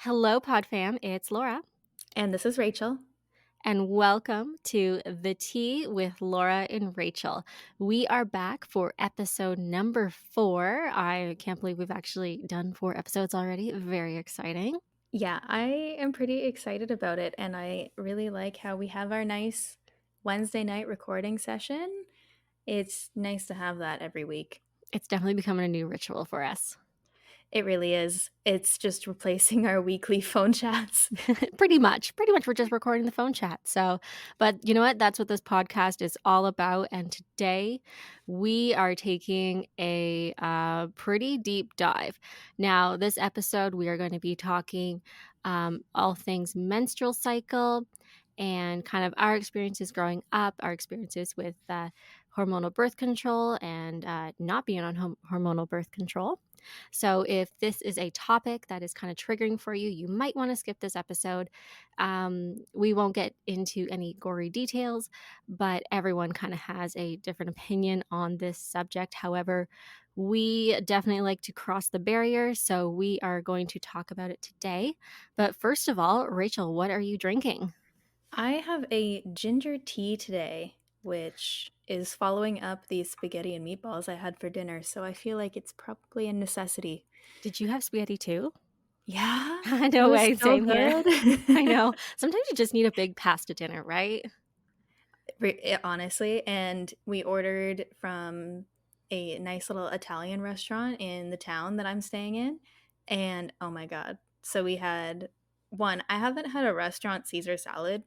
Hello, Pod Fam. It's Laura, And this is Rachel. and welcome to The Tea with Laura and Rachel. We are back for episode number 4. I can't believe we've actually done 4 episodes already. Very exciting. Yeah, I am pretty excited about it, and I really like how we have our nice Wednesday night recording session. It's nice to have that every week. It's definitely becoming a new ritual for us. It really is. It's just replacing our weekly phone chats. Pretty much. Pretty much we're just recording the phone chat. So, but you know what? That's what this podcast is all about. And today we are taking a pretty deep dive. Now, this episode, we are going to be talking all things menstrual cycle and kind of our experiences growing up, our experiences with hormonal birth control and not being on hormonal birth control. So, if this is a topic that is kind of triggering for you, you might want to skip this episode. We won't get into any gory details, but everyone kind of has a different opinion on this subject. However, we definitely like to cross the barrier, so we are going to talk about it today. But first of all, Rachel, what are you drinking? I have a ginger tea today, which is following up the spaghetti and meatballs I had for dinner, so I feel like it's probably a necessity. Did you have spaghetti too? Yeah, it No was way, so same here. good. I know. Sometimes you just need a big pasta dinner, right? Honestly, and we ordered from a nice little Italian restaurant in the town that I'm staying in, and oh my god. So we had one, I haven't had a restaurant Caesar salad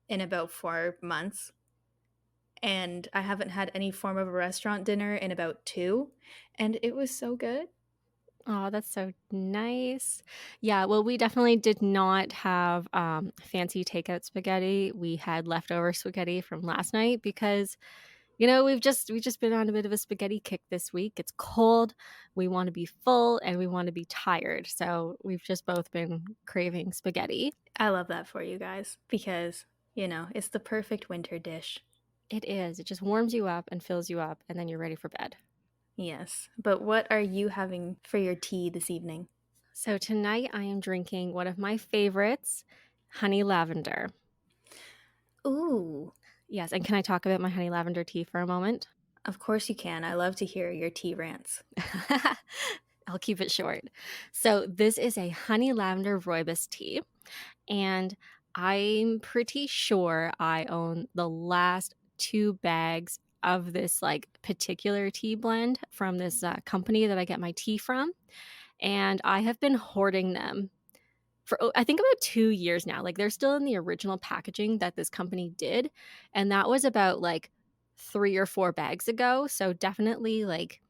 in about 4 months, and I haven't had any form of a restaurant dinner in about 2, and it was so good. Oh, that's so nice. Yeah, well, we definitely did not have fancy takeout spaghetti. We had leftover spaghetti from last night because, we've just been on a bit of a spaghetti kick this week. It's cold. We want to be full and we want to be tired. So we've just both been craving spaghetti. I love that for you guys because, it's the perfect winter dish. It is. It just warms you up and fills you up, and then you're ready for bed. Yes. But what are you having for your tea this evening? So tonight I am drinking one of my favorites, honey lavender. Ooh. Yes, and can I talk about my honey lavender tea for a moment? Of course you can. I love to hear your tea rants. I'll keep it short. So, this is a honey lavender rooibos tea, and I'm pretty sure I own the last 2 bags of this like particular tea blend from this company that I get my tea from, and I have been hoarding them for I think about 2 years now. Like, they're still in the original packaging that this company did, and that was about like 3 or 4 bags ago. So definitely like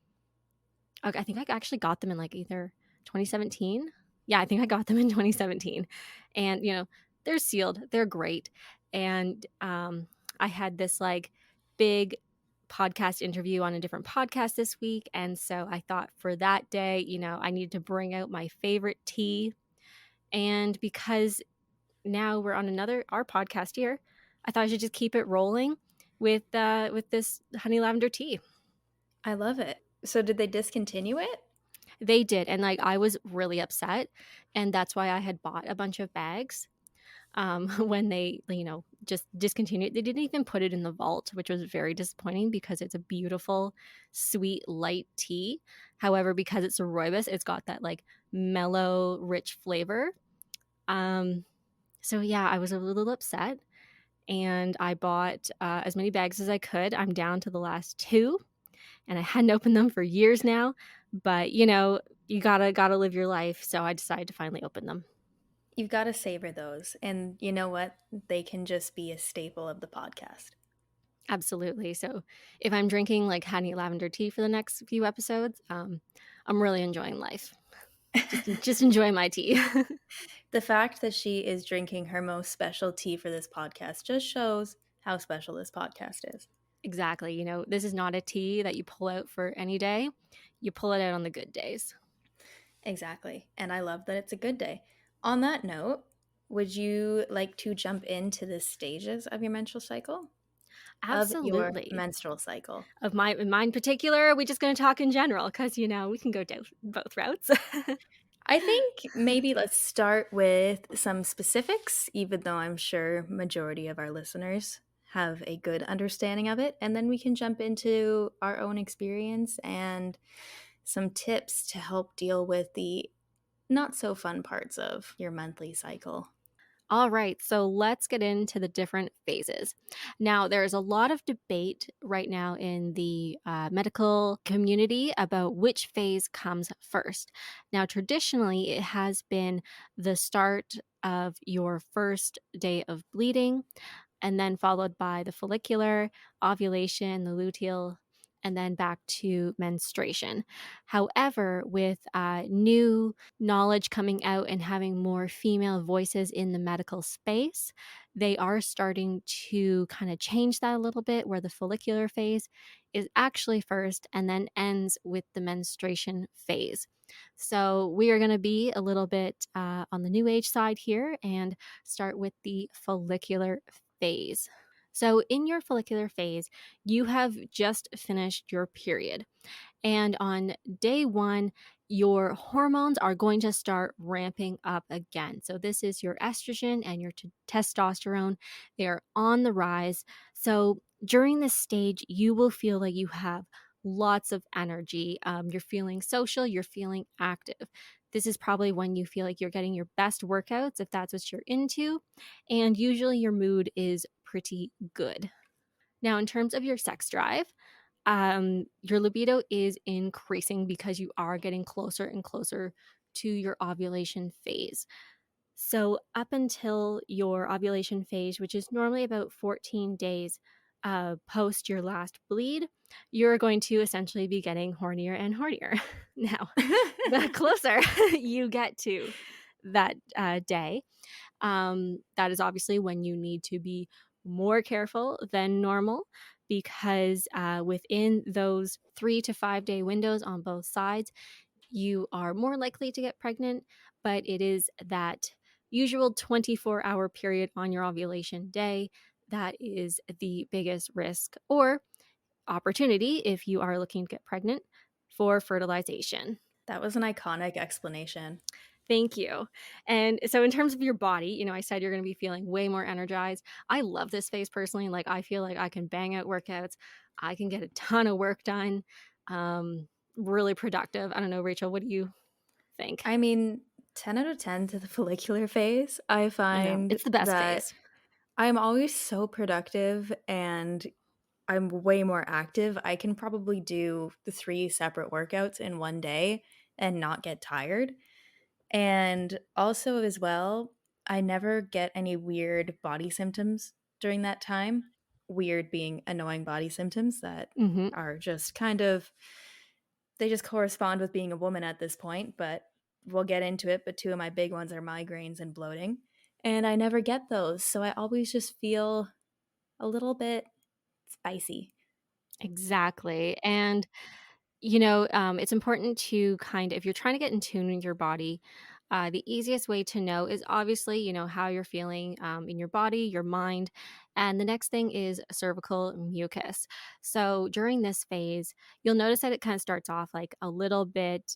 I think I actually got them in like either 2017. Yeah, I think I got them in 2017. And they're sealed. They're great. And I had this like big podcast interview on a different podcast this week, and so I thought for that day, I needed to bring out my favorite tea. And because now we're on our podcast here, I thought I should just keep it rolling with this honey lavender tea. I love it. So did they discontinue it? They did, and like I was really upset, and that's why I had bought a bunch of bags. When they just discontinued, they didn't even put it in the vault, which was very disappointing because it's a beautiful, sweet, light tea. However, because it's a rooibos, it's got that like mellow, rich flavor. Um, So yeah, I was a little upset, and I bought as many bags as I could. I'm down to the last 2, and I hadn't opened them for years now. But you gotta live your life, so I decided to finally open them. You've got to savor those. And you know what? They can just be a staple of the podcast. Absolutely. So if I'm drinking like honey lavender tea for the next few episodes, I'm really enjoying life. Just enjoy my tea. The fact that she is drinking her most special tea for this podcast just shows how special this podcast is. Exactly. This is not a tea that you pull out for any day. You pull it out on the good days. Exactly. And I love that it's a good day. On that note, would you like to jump into the stages of your menstrual cycle? Of your Absolutely. menstrual cycle. Of mine in particular, are we just going to talk in general? Because we can go down both routes. I think maybe let's start with some specifics, even though I'm sure majority of our listeners have a good understanding of it, and then we can jump into our own experience and some tips to help deal with the not so fun parts of your monthly cycle. All right, so let's get into the different phases. Now, there's a lot of debate right now in the medical community about which phase comes first. Now, traditionally, it has been the start of your first day of bleeding, and then followed by the follicular, ovulation, the luteal, and then back to menstruation. However, with new knowledge coming out and having more female voices in the medical space, they are starting to kind of change that a little bit, where the follicular phase is actually first and then ends with the menstruation phase. So, we are going to be a little bit on the new age side here and start with the follicular phase. So, in your follicular phase, you have just finished your period. And on day one, your hormones are going to start ramping up again. So, this is your estrogen and your testosterone. They are on the rise. So, during this stage, you will feel like you have lots of energy. You're feeling social, you're feeling active. This is probably when you feel like you're getting your best workouts if that's what you're into. And usually your mood is pretty good. Now, in terms of your sex drive, your libido is increasing because you are getting closer and closer to your ovulation phase. So, up until your ovulation phase, which is normally about 14 days post your last bleed, you're going to essentially be getting hornier and hornier. Now, the closer you get to that day, that is obviously when you need to be more careful than normal because within those 3 to 5 day windows on both sides, you are more likely to get pregnant, but it is that usual 24-hour period on your ovulation day that is the biggest risk or opportunity if you are looking to get pregnant for fertilization. That was an iconic explanation. Thank you. And so in terms of your body, I said you're going to be feeling way more energized. I love this phase personally. Like I feel like I can bang out workouts. I can get a ton of work done. Really productive. I don't know, Rachel, what do you think? I mean, 10 out of 10 to the follicular phase. I I know. find It's the best that phase. I'm always so productive and I'm way more active. I can probably do the 3 separate workouts in one day and not get tired. And also, as well, I never get any weird body symptoms during that time. Weird being annoying body symptoms that Mhm. are just kind of, they just correspond with being a woman at this point, but we'll get into it. But two of my big ones are migraines and bloating. And I never get those. So I always just feel a little bit spicy. Exactly. And it's important to if you're trying to get in tune with your body, the easiest way to know is obviously, how you're feeling in your body, your mind. And the next thing is cervical mucus. So during this phase, you'll notice that it kind of starts off like a little bit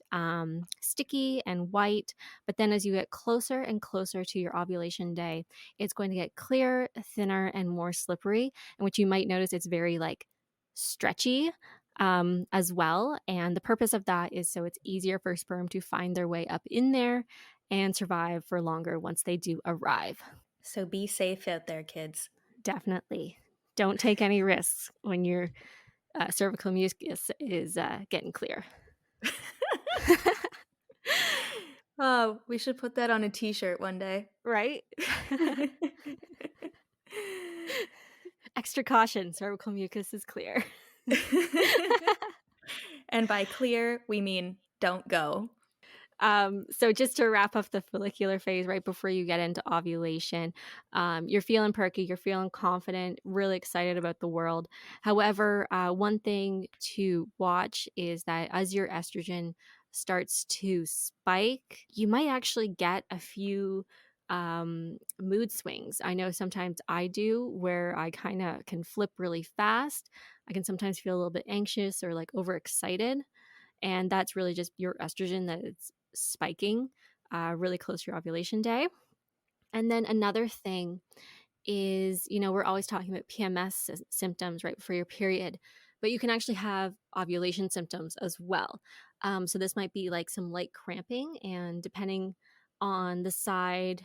sticky and white. But then as you get closer and closer to your ovulation day, it's going to get clearer, thinner, and more slippery. And what you might notice, it's very like stretchy as well. And the purpose of that is so it's easier for sperm to find their way up in there and survive for longer once they do arrive. So be safe out there, kids. Definitely. Don't take any risks when your cervical mucus is getting clear. Oh, we should put that on a t-shirt one day. Right? Extra caution, cervical mucus is clear. And by clear, we mean don't go. So just to wrap up the follicular phase right before you get into ovulation, you're feeling perky, you're feeling confident, really excited about the world. However, one thing to watch is that as your estrogen starts to spike, you might actually get a few mood swings. I know sometimes I do where I kind of can flip really fast. I can sometimes feel a little bit anxious or like overexcited, and that's really just your estrogen that it's spiking really close to your ovulation day. And then another thing is, we're always talking about PMS symptoms right before your period, but you can actually have ovulation symptoms as well. So this might be like some light cramping, and depending on the side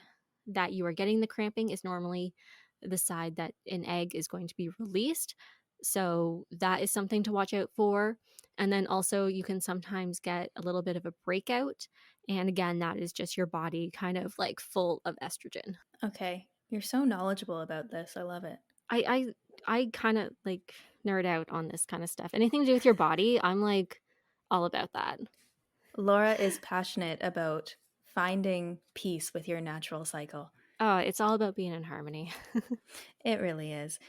that you are getting the cramping is normally the side that an egg is going to be released. So that is something to watch out for. And then also, you can sometimes get a little bit of a breakout. And again, that is just your body kind of like full of estrogen. Okay. You're so knowledgeable about this. I love it. I I kinda, like, nerd out on this kinda stuff. Anything to do with your body, I'm, like, all about that. Laura is passionate about finding peace with your natural cycle. Oh, it's all about being in harmony. It really is.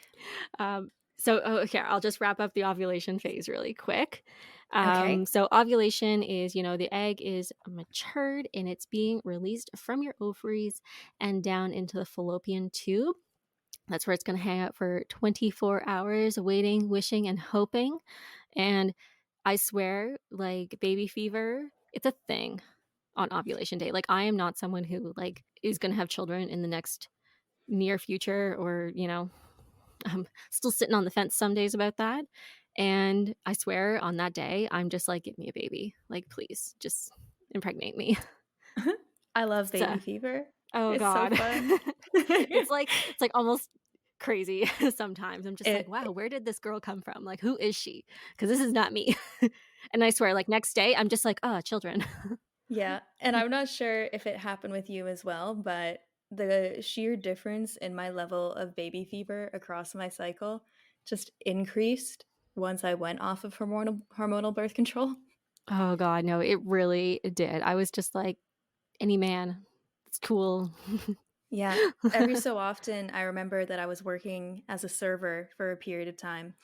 Um, okay, I'll just wrap up the ovulation phase really quick. Okay. So ovulation is, the egg is matured and it's being released from your ovaries and down into the fallopian tube. That's where it's gonna hang out for 24 hours, waiting, wishing, and hoping. And I swear, like, baby fever, it's a thing on ovulation day. Like, I am not someone who, like, is gonna have children in the next near future, or, I'm still sitting on the fence some days about that. And I swear on that day, I'm just like, "Give me a baby. Like, please, just impregnate me." I love So baby fever. oh It's so god. fun. It's like almost crazy sometimes. I'm just like, It "Wow, where did this girl come from? Like, who is she? Because this is not me." And I swear, like, next day, I'm just like, "Oh, children." Yeah, and I'm not sure if it happened with you as well, but the sheer difference in my level of baby fever across my cycle just increased once I went off of hormonal birth control. Oh god, no, it really did. I was just like, "Any man. It's cool." Yeah, every so often, I remember that I was working as a server for a period of time,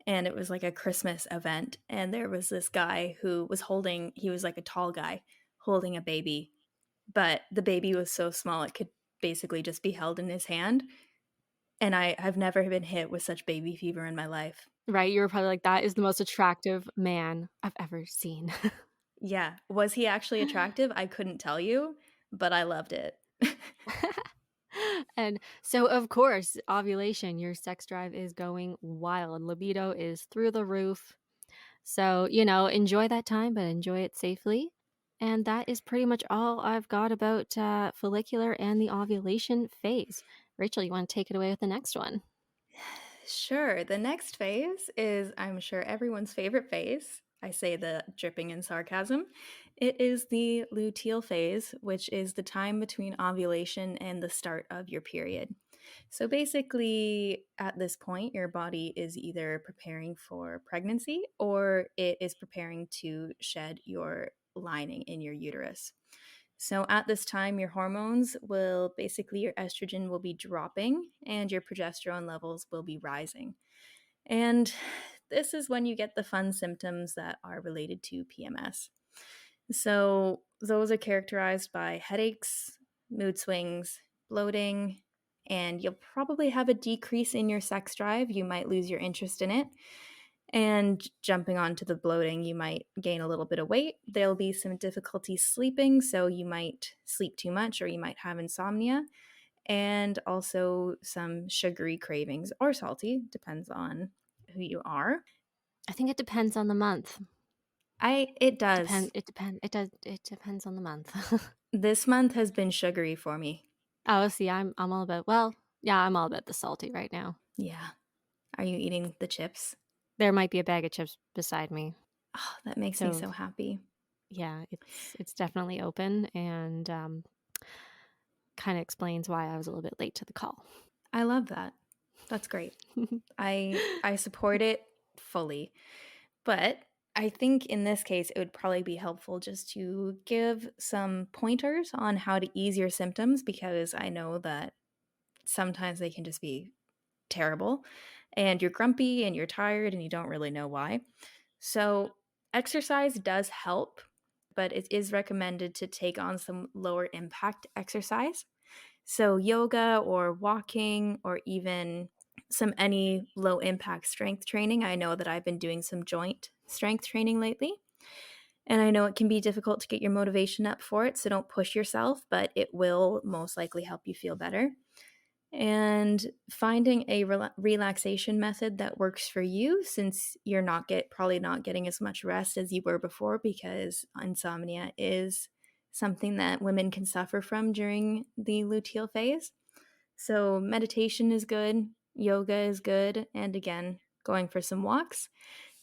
and it was like a Christmas event, and there was this guy who was holding he was like a tall guy holding a baby, but the baby was so small it could basically just be held in his hand, and I've never been hit with such baby fever in my life. Right? You were probably like, "That is the most attractive man I've ever seen." Yeah, was he actually attractive? I couldn't tell you, but I loved it. And so, of course, ovulation, your sex drive is going wild. Libido is through the roof. So, enjoy that time, but enjoy it safely. And that is pretty much all I've got about follicular and the ovulation phase. Rachel, you want to take it away with the next one? Sure. The next phase is, I'm sure, everyone's favorite phase. I say the dripping in sarcasm. It is the luteal phase, which is the time between ovulation and the start of your period. So basically, at this point, your body is either preparing for pregnancy or it is preparing to shed your lining in your uterus. So at this time, your hormones will basically, your estrogen will be dropping and your progesterone levels will be rising. And this is when you get the fun symptoms that are related to PMS. So those are characterized by headaches, mood swings, bloating, and you'll probably have a decrease in your sex drive. You might lose your interest in it. And jumping onto the bloating, you might gain a little bit of weight. There'll be some difficulty sleeping, so you might sleep too much or you might have insomnia, and also some sugary cravings or salty, depends on who you are. I think it depends on the month. I it does. It depends on the month. This month has been sugary for me. Oh, see, I'm all about, well, yeah, I'm all about the salty right now. Yeah. Are you eating the chips? There might be a bag of chips beside me. Oh, that makes me So, so happy. yeah, it's definitely open, and kind of explains why I was a little bit late to the call. I love that. That's great. I support it fully. But I think in this case, it would probably be helpful just to give some pointers on how to ease your symptoms because I know that sometimes they can just be terrible and you're grumpy and you're tired and you don't really know why. So, exercise does help, but it is recommended to take on some lower impact exercise. So, yoga or walking or even some any low impact strength training. I know that I've been doing some joint strength training lately. And I know it can be difficult to get your motivation up for it, so don't push yourself, but it will most likely help you feel better. And finding a relaxation method that works for you, since you're probably not getting as much rest as you were before, because insomnia is something that women can suffer from during the luteal phase. So meditation is good, yoga is good, and again, going for some walks.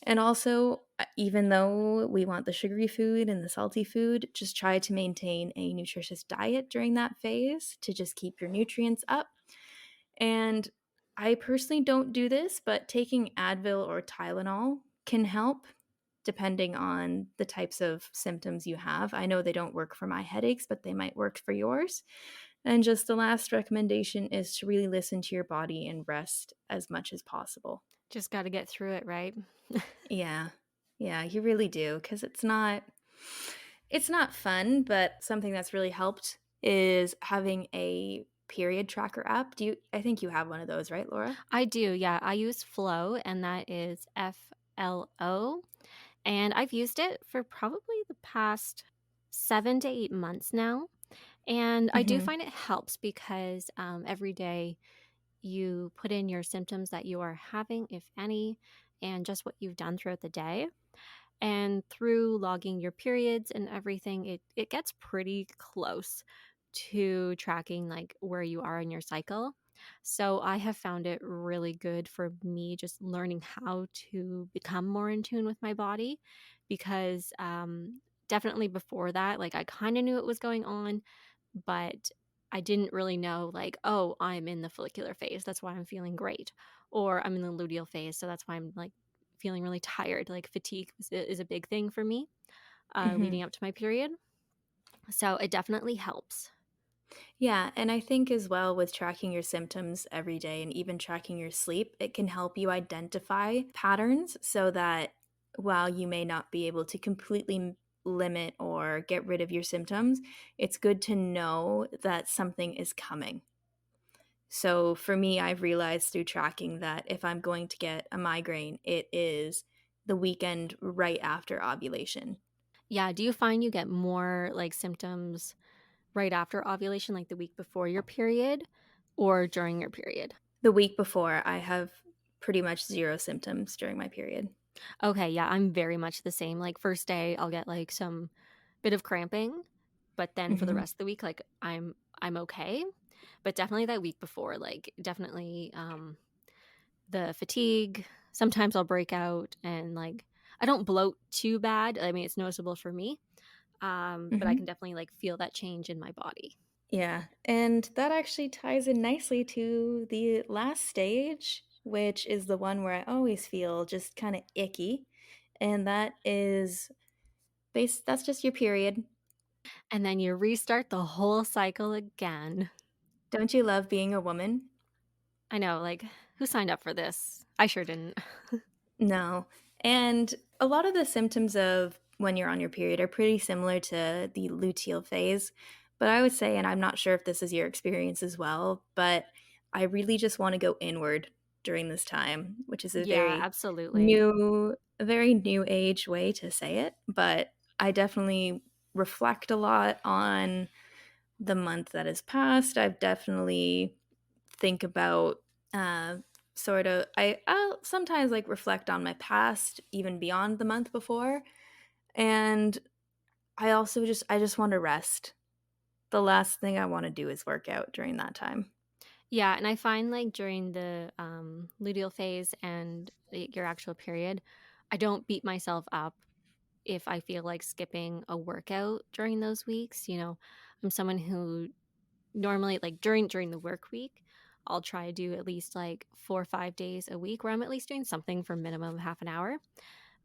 And also, even though we want the sugary food and the salty food, just try to maintain a nutritious diet during that phase to just keep your nutrients up. And I personally don't do this, but taking Advil or Tylenol can help depending on the types of symptoms you have. I know they don't work for my headaches, but they might work for yours. And just the last recommendation is to really listen to your body and rest as much as possible. Just got to get through it, right? Yeah. Yeah, you really do, cuz it's not fun, but something that's really helped is having a period tracker app. I think you have one of those, right, Laura? I do, yeah. I use Flow, and that is FLO. And I've used it for probably the past 7 to 8 months now. And I do Mhm. find it helps because every day you put in your symptoms that you are having, if any, and just what you've done throughout the day. And through logging your periods and everything, it gets pretty close to tracking like where you are in your cycle. So I have found it really good for me just learning how to become more in tune with my body because definitely before that, like I kind of knew it was going on, but I didn't really know like, oh, I'm in the follicular phase. That's why I'm feeling great. Or I'm in the luteal phase. So that's why I'm like feeling really tired. Like fatigue is a big thing for me leading Mhm. up to my period. So it definitely helps. Yeah, and I think as well with tracking your symptoms every day and even tracking your sleep, it can help you identify patterns so that while you may not be able to completely limit or get rid of your symptoms, it's good to know that something is coming. So for me, I've realized through tracking that if I'm going to get a migraine, it is the weekend right after ovulation. Yeah. Do you find you get more like symptoms right after ovulation, like the week before your period or during your period? The week before, I have pretty much zero symptoms during my period. Okay. Yeah. I'm very much the same. Like, first day, I'll get like some bit of cramping, but then for the Mhm. rest of the week, like I'm okay. But definitely that week before, like definitely the fatigue. Sometimes I'll break out and like I don't bloat too bad. I mean, it's noticeable for me. But I can Mhm. definitely like feel that change in my body. Yeah, and that actually ties in nicely to the last stage, which is the one where I always feel just kinda icky, and that's just your period. And then you restart the whole cycle again. Don't you love being a woman? I know, like, who signed up for this? I sure didn't. No. And a lot of the symptoms of when you're on your period are pretty similar to the luteal phase. But I would say, and I'm not sure if this is your experience as well, but I really just want to go inward during this time, which is Yeah, absolutely. a very new age way to say it. But I definitely reflect a lot on the month that has passed. I've definitely think about I'll sometimes like reflect on my past even beyond the month before, and I just want to rest. The last thing I want to do is work out during that time. Yeah, and I find, like, during the, luteal phase and your actual period, I don't beat myself up if I feel like skipping a workout during those weeks, you know? I'm someone who normally like during the work week, I'll try to do at least like 4 or 5 days a week where I'm at least doing something for minimum of half an hour.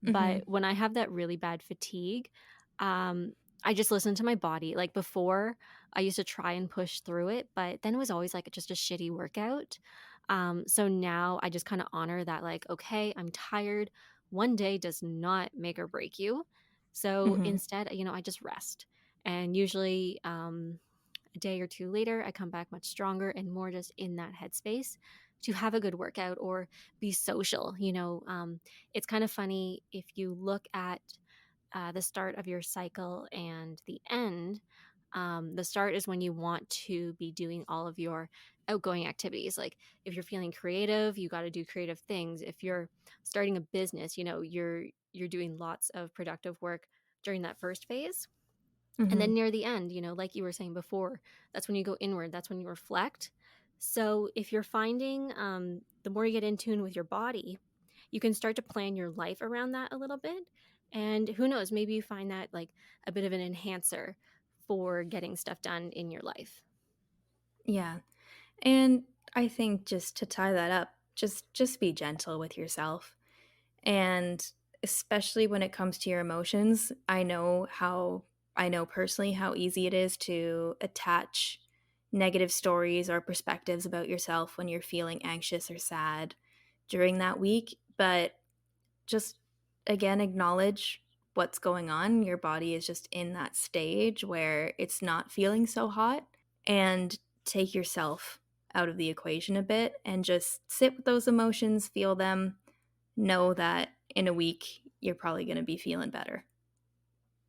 But Mhm. when I have that really bad fatigue, um, I just listen to my body. Like before, I used to try and push through it, but then it was always like just a shitty workout. So now I just kind of honor that, like, okay, I'm tired. One day does not make or break you. So Mhm. instead, I just rest. And usually, a day or two later, I come back much stronger and more just in that headspace to have a good workout or be social. It's kind of funny if you look at the start of your cycle and the end. The start is when you want to be doing all of your outgoing activities. Like if you're feeling creative, you got to do creative things. If you're starting a business, you're doing lots of productive work during that first phase. And Mhm. then near the end, like you were saying before, that's when you go inward, that's when you reflect. So if you're finding the more you get in tune with your body, you can start to plan your life around that a little bit. And who knows, maybe you find that like a bit of an enhancer for getting stuff done in your life. Yeah. And I think just to tie that up, just be gentle with yourself. And especially when it comes to your emotions, I know personally how easy it is to attach negative stories or perspectives about yourself when you're feeling anxious or sad during that week, but just again acknowledge what's going on. Your body is just in that stage where it's not feeling so hot, and take yourself out of the equation a bit and just sit with those emotions, feel them, know that in a week you're probably going to be feeling better.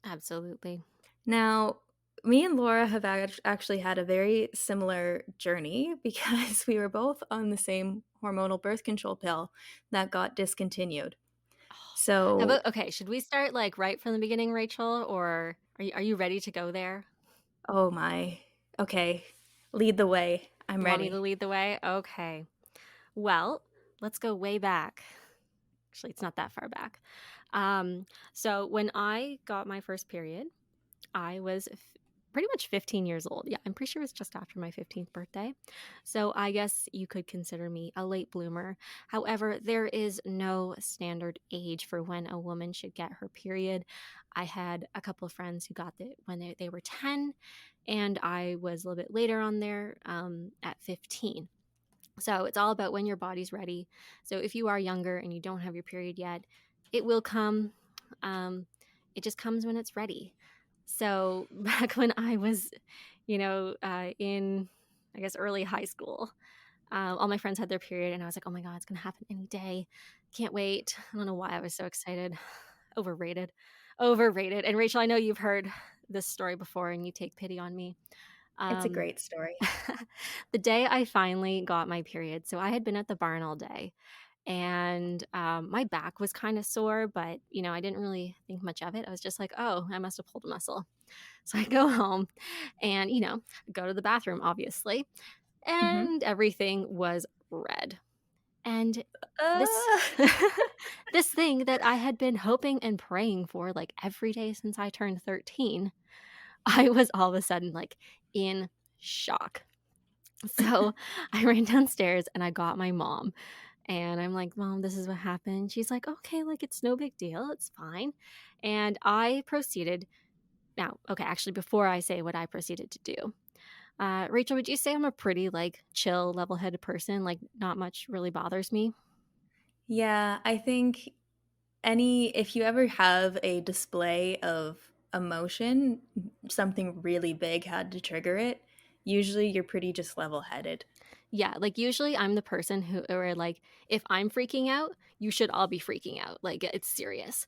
Absolutely. Now, me and Laura have actually had a very similar journey because we were both on the same hormonal birth control pill that got discontinued. Oh, how So, about okay, should we start like right from the beginning, Rachel, or are you ready to go there? oh my. Okay, lead the way. I'm You want me to ready. lead the way? Okay. Well, let's go way back. Actually, it's not that far back. So when I got my first period, I was pretty much 15 years old. Yeah, I'm pretty sure it was just after my 15th birthday. So I guess you could consider me a late bloomer. However, there is no standard age for when a woman should get her period. I had a couple of friends who got it when they were 10, and I was a little bit later on there at 15. So it's all about when your body's ready. So if you are younger and you don't have your period yet, it will come. Um, it just comes when it's ready. So back when I was, in I guess early high school, all my friends had their period, and I was like, "Oh my god, it's gonna happen any day! Can't wait!" I don't know why I was so excited. Overrated, overrated. And Rachel, I know you've heard this story before, and you take pity on me. It's a Um, great story. the day I finally got my period, so I had been at the barn all day, and my back was kind of sore, but I didn't really think much of it. I was just like, oh, I must have pulled a muscle. So I go home and, go to the bathroom, obviously, Mhm. and everything was red. And this Uh, this thing that I had been hoping and praying for like every day since I turned 13, I was all of a sudden like in shock. So I ran downstairs and I got my mom, and I'm like, "Mom, this is what happened." She's like, "Okay, like it's no big deal. It's fine." And I proceeded now, okay, actually before I say what I proceeded to do, Rachel, would you say I'm a pretty like chill, level-headed person? Like not much really bothers me? yeah, I think any if you ever have a display of emotion, something really big had to trigger it. Usually you're pretty just level-headed. Yeah, like usually I'm the person who or like if I'm freaking out, you should all be freaking out. Like it's serious.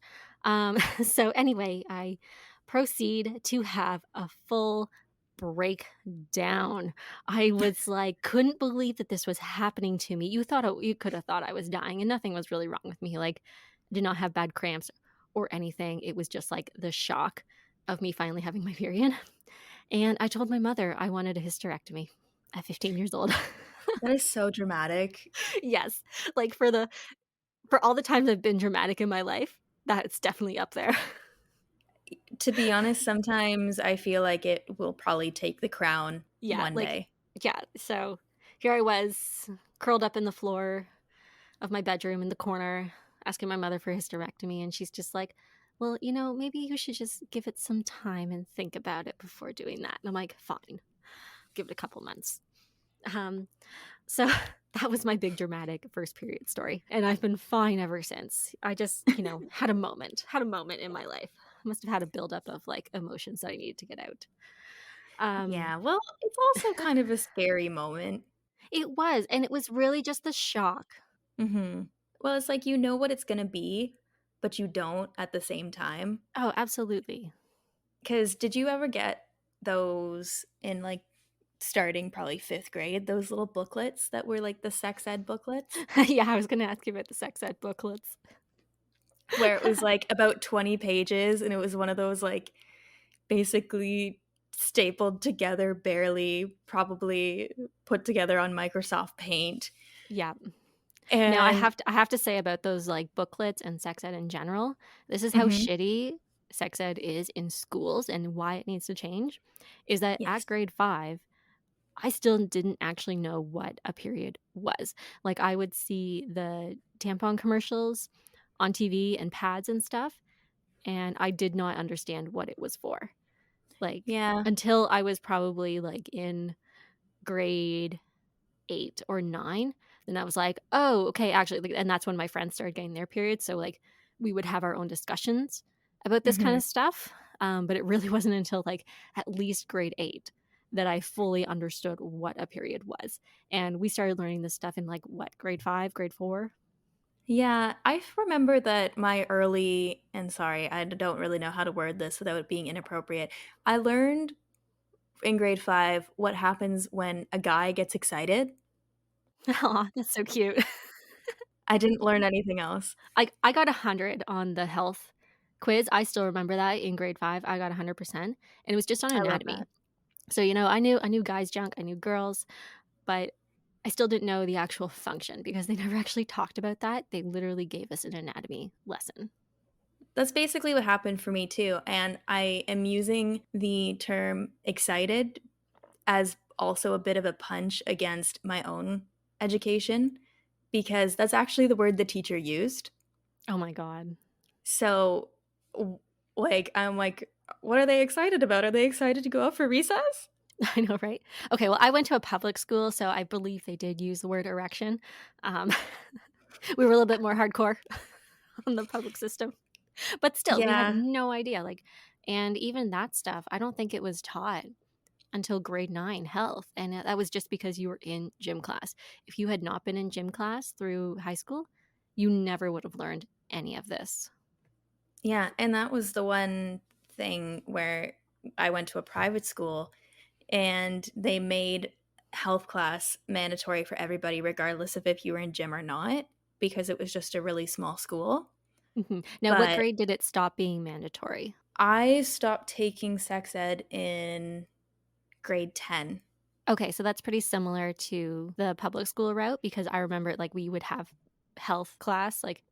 So anyway, I proceed to have a full breakdown. I was like, couldn't believe that this was happening to me. You could have thought I was dying, and nothing was really wrong with me. Like, I did not have bad cramps or anything. It was just like the shock of me finally having my period. And I told my mother I wanted a hysterectomy at 15 years old. That is so dramatic. Yes. Like, for all the times I've been dramatic in my life, that's definitely up there. To be honest, sometimes I feel like it will probably take the crown Yeah, one like day. yeah, so here I was, curled up in the floor of my bedroom in the corner, asking my mother for a hysterectomy, and she's just like, "Well, maybe you should just give it some time and think about it before doing that." And I'm like, "Fine. Give it a couple months." Um, so that was my big dramatic first period story, and I've been fine ever since. I just, had a moment in my life. I must have had a buildup of like emotions that I needed to get out. Um, Yeah, well, it's also kind of a scary moment. it was, and it was really just the shock. Mhm. Well, it's like you know what it's gonna be, but you don't at the same time. Oh, absolutely. Because did you ever get those in like starting probably fifth grade, those little booklets that were like the sex ed booklets? Yeah, I was gonna ask you about the sex ed booklets. Where it was like about 20 pages and it was one of those like basically stapled together, barely, probably put together on Microsoft Paint. Yeah. Now And I have to say about those, like, booklets and sex ed in general, this is how mhm, shitty sex ed is in schools and why it needs to change, is that yes. at grade 5, I still didn't actually know what a period was. Like, I would see the tampon commercials on TV and pads and stuff, and I did not understand what it was for. Like, Yeah. until I was probably, like, in grade 8 or 9, then I was like, "Oh, okay, actually," like, and that's when my friends started getting their periods, so, like, we would have our own discussions about this kinda Mhm. stuff, but it really wasn't until, like, at least grade 8 that I fully understood what a period was, and we started learning this stuff in, like, what, grade 5, grade 4? Yeah, I remember that my early and sorry, I don't really know how to word this without it being inappropriate. I learned in grade 5 what happens when a guy gets excited. Aw, that's so cute. I didn't learn anything else. I got 100 on the health quiz, I still remember that in grade 5, I got 100%, and it was just on I love anatomy. that. So, I knew guys' junk, I knew girls, but I still didn't know the actual function because they never actually talked about that. They literally gave us an anatomy lesson. That's basically what happened for me too, and I am using the term excited as also a bit of a punch against my own education because that's actually the word the teacher used. Oh my god. So, w like, I'm like, "What are they excited about? Are they excited to go out for recess?" I know, right? Okay, well, I went to a public school, so I believe they did use the word erection. Um, we were a little bit more hardcore on the public system, but still, we had Yeah. no idea, like, and even that stuff, I don't think it was taught until grade 9 health, and that was just because you were in gym class. If you had not been in gym class through high school, you never would have learned any of this. Yeah, and that was the one thing where I went to a private school and they made health class mandatory for everybody regardless of if you were in gym or not because it was just a really small school. Mhm. Now, what But grade did it stop being mandatory? I stopped taking sex ed in grade 10. Okay, so that's pretty similar to the public school route because I remember, like, we would have health class, like,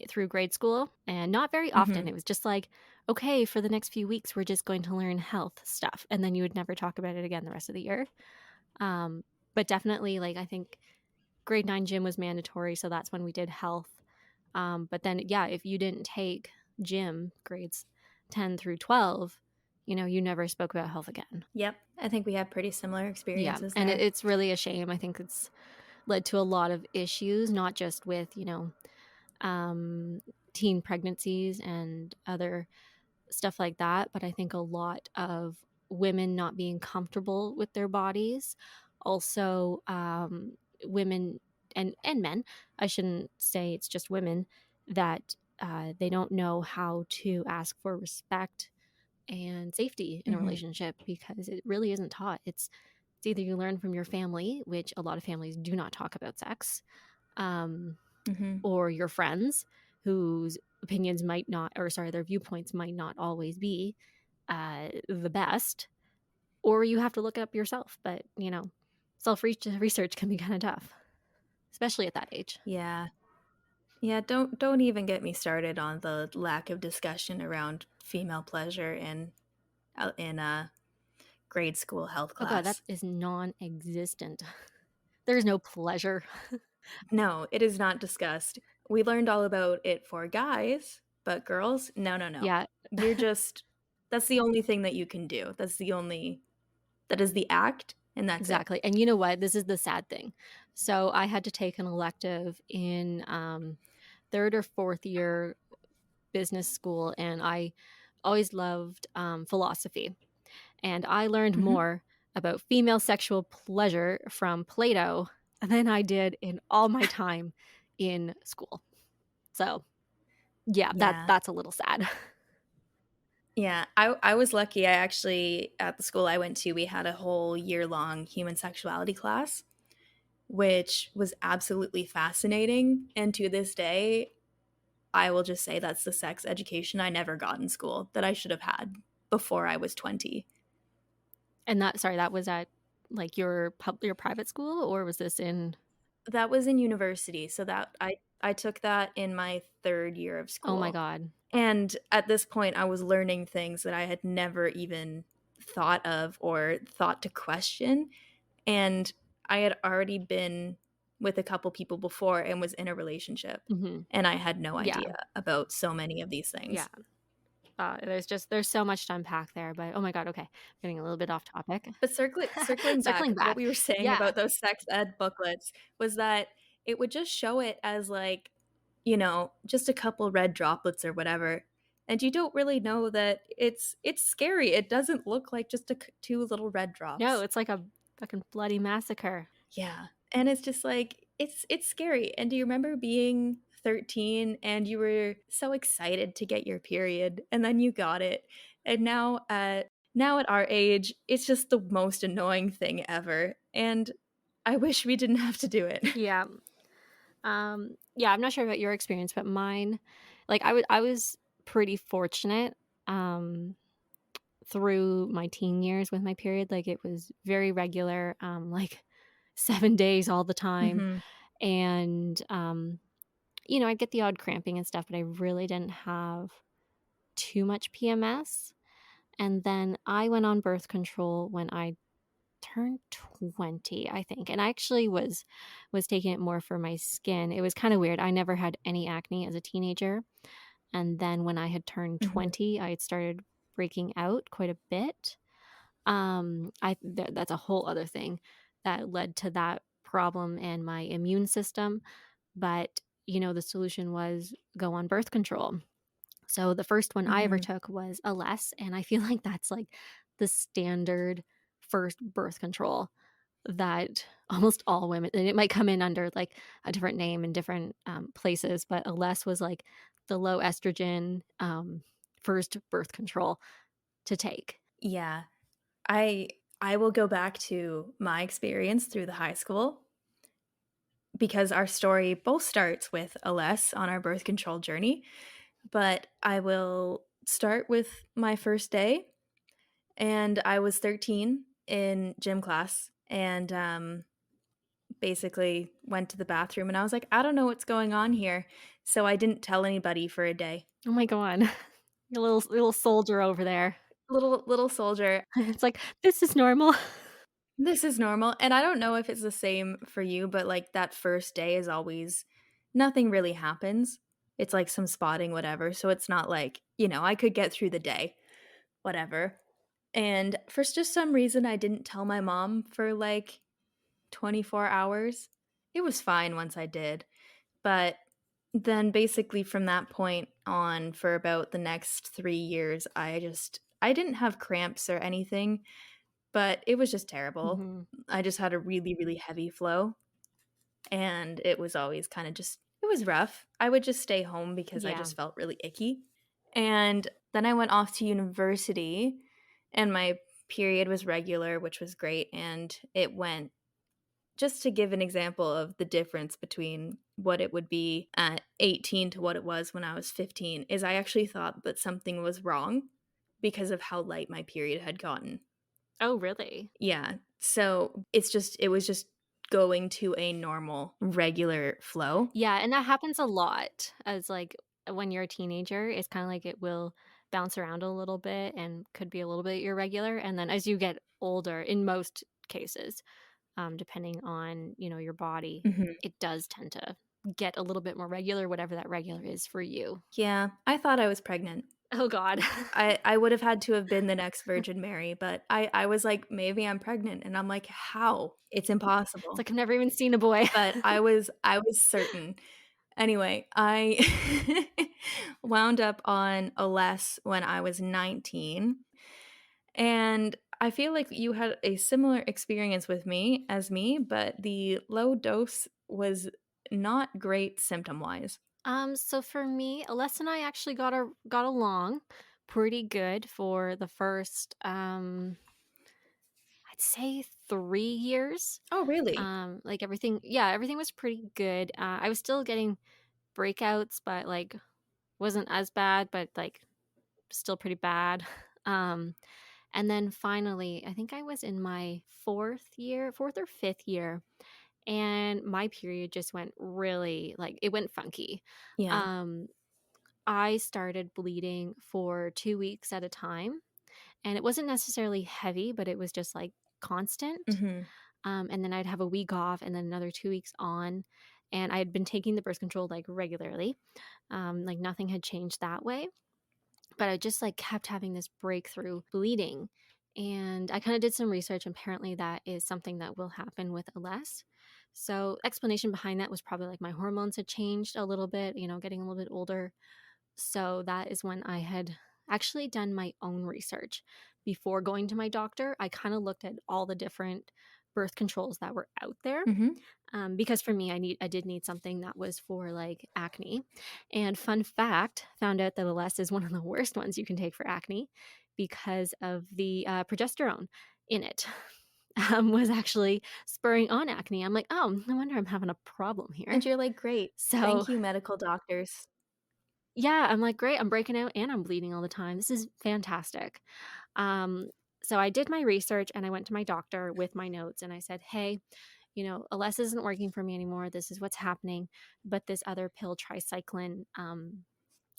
through grade school, and not very often. Mhm. It was just like, "Okay, for the next few weeks, we're just going to learn health stuff," and then you would never talk about it again the rest of the year. Um, but definitely, like, I think grade 9 gym was mandatory, so that's when we did health. But then, yeah, if you didn't take gym grades 10 through 12, you never spoke about health again. Yep, I think we have pretty similar Yeah, experiences and there. it's really a shame. I think it's led to a lot of issues, not just with, um, teen pregnancies and other stuff like that, but I think a lot of women not being comfortable with their bodies. Also, women and men, I shouldn't say it's just women, that they don't know how to ask for respect and safety in a Mhm. relationship because it really isn't taught. It's either you learn from your family, which a lot of families do not talk about sex, um, Mhm. or your friends whose opinions might not, or sorry, their viewpoints might not always be the best, or you have to look it up yourself. But self research can be kind of tough, especially at that age. Yeah. Yeah, don't even get me started on the lack of discussion around female pleasure in grade school health Oh god, that class. is non-existent. There's no pleasure. No, it is not discussed. We learned all about it for guys, but girls, no, no, no. Yeah, You're just that's the only thing that you can do. That is the act, and that's it. exactly. And you know what? This is the sad thing. So I had to take an elective in third or fourth year business school, and I always loved philosophy. And I learned Mhm. more about female sexual pleasure from Plato than I did in all my time in school. So, Yeah, Yeah. that's a little sad. Yeah, I was lucky. I actually at the school I went to, we had a whole year-long human sexuality class, which was absolutely fascinating, and to this day, I will just say that's the sex education I never got in school that I should have had before I was 20. And that sorry, that was at, like, your private school, or was this in That was in university, so that I took that in my 3rd year of oh my school. god. And at this point, I was learning things that I had never even thought of or thought to question. And I had already been with a couple people before and was in a relationship. Mhm. And I had no Yeah, idea about so many of these yeah. things. There's so much to unpack there, but oh my god, okay, getting a little bit off topic. But circling back, Circling what back. we were saying Yeah. about those sex ed booklets was that it would just show it as like, you know, just a couple red droplets or whatever. And you don't really know that it's scary. It doesn't look like just two little red No, drops. it's like a fucking bloody massacre. Yeah. And it's just like it's scary. And do you remember being 13 and you were so excited to get your period and then you got it. And now at our age, it's just the most annoying thing ever. And I wish we didn't have to do it. Yeah. Yeah, I'm not sure about your experience, but mine like, I was pretty fortunate, um, through my teen years with my period, like, it was very regular, like, 7 days all the time, Mhm. and, I'd get the odd cramping and stuff, but I really didn't have too much PMS, and then I went on birth control when I turned 20, I think, and I actually was taking it more for my skin. It was kinda weird, I never had any acne as a teenager, and then when I had turned Mhm. 20, I had started breaking out quite a bit. That's a whole other thing that led to that problem and my immune system, but, the solution was go on birth control. So the first one I ever Mhm. took was a less, and I feel like that's like the standard first birth control that almost all women, and it might come in under like a different name in different places, but a less was like the low estrogen first birth control to take. Yeah. I I will go back to my experience through the high school because our story both starts with a less on our birth control journey, but I will start with my first day. And I was 13 in gym class and basically went to the bathroom and I was like, I don't know what's going on here. So I didn't tell anybody for a day. Oh my god. Your little soldier over there. Little soldier. It's like, "This is normal." This is normal. And I don't know if it's the same for you, but like that first day is always nothing really happens. It's like some spotting, whatever. So it's not like, I could get through the day, whatever. And for just some reason, I didn't tell my mom for like 24 hours. It was fine once I did. But then basically from that point on for about the next 3 years, I didn't have cramps or anything, but it was just terrible. Mhm. I just had a really, really heavy flow, and it was always kinda just it was rough. I would just stay home because I Yeah. just felt really icky. And then I went off to university, and my period was regular, which was great, and it went just to give an example of the difference between what it would be at 18 to what it was when I was 15, is I actually thought that something was wrong because of how light my period had gotten. Oh, really? Yeah. So it was just going to a normal, regular flow. Yeah, and that happens a lot as, like, when you're a teenager, it's kinda like it will bounce around a little bit and could be a little bit irregular, and then as you get older, in most cases, depending on, your body, Mhm. it does tend to get a little bit more regular, whatever that regular is for you. Yeah, I thought I was pregnant. Oh god. I would have had to have been the next Virgin Mary, but I was like, "Maybe I'm pregnant," and I'm like, "How? It's It's impossible." like I've never even seen a boy. But I was certain. Anyway, I wound up on a less when I was 19, and I feel like you had a similar experience with me, but the low dose was not great symptom-wise. So for me, Les and I actually got along pretty good for the first, I'd say 3 years. Oh, really? Like everything was pretty good. I was still getting breakouts, but like wasn't as bad, but like still pretty bad. Um, and then finally, I think I was in my 4th or 5th year, and my period just went really like it went funky. Yeah. Um, I started bleeding for 2 weeks at a time, and it wasn't necessarily heavy, but it was just like constant. Mhm. And then I'd have a week off and then another 2 weeks on. And I had been taking the birth control like regularly. Like nothing had changed that way. But I just like kept having this breakthrough bleeding. And I kind of did some research. Apparently, that is something that will happen with LS. So, explanation behind that was probably like my hormones had changed a little bit, getting a little bit older. So that is when I had actually done my own research. Before going to my doctor, I kind of looked at all the different birth controls that were out there. Mhm. Because for me, I did need something that was for like acne. And fun fact, found out that Aless is one of the worst ones you can take for acne because of the progesterone in it. Was actually spurring on acne. I'm like, oh, no wonder I'm having a problem here. And you're like, "Great. So Thank you, medical doctors." yeah, I'm like, great, I'm breaking out and I'm bleeding all the time. This is fantastic. Um, so I did my research and I went to my doctor with my notes and I said, hey, Alessa isn't working for me anymore. This is what's happening. But this other pill, tricycline,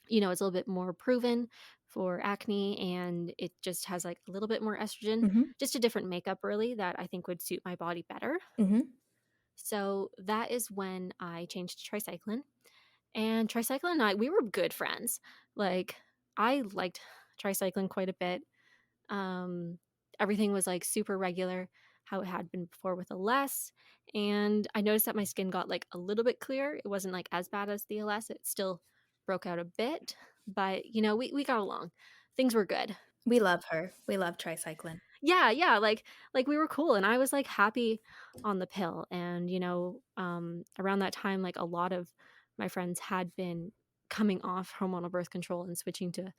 is a little bit more proven for acne and it just has like a little bit more estrogen, Mhm. just a different makeup, really, that I think would suit my body better. Mhm. So that is when I changed to tricycline. And tricycline and I, we were good friends. Like, I liked tricycline quite a bit. Um, Everything was like super regular, how it had been before with a less. And I noticed that my skin got like a little bit clearer. It wasn't like as bad as the LS. It still broke out a bit, but we got along. Things were good. We love her. We love tricycline. Yeah, yeah, like we were cool and I was like happy on the pill. And around that time, like a lot of my friends had been coming off hormonal birth control and switching to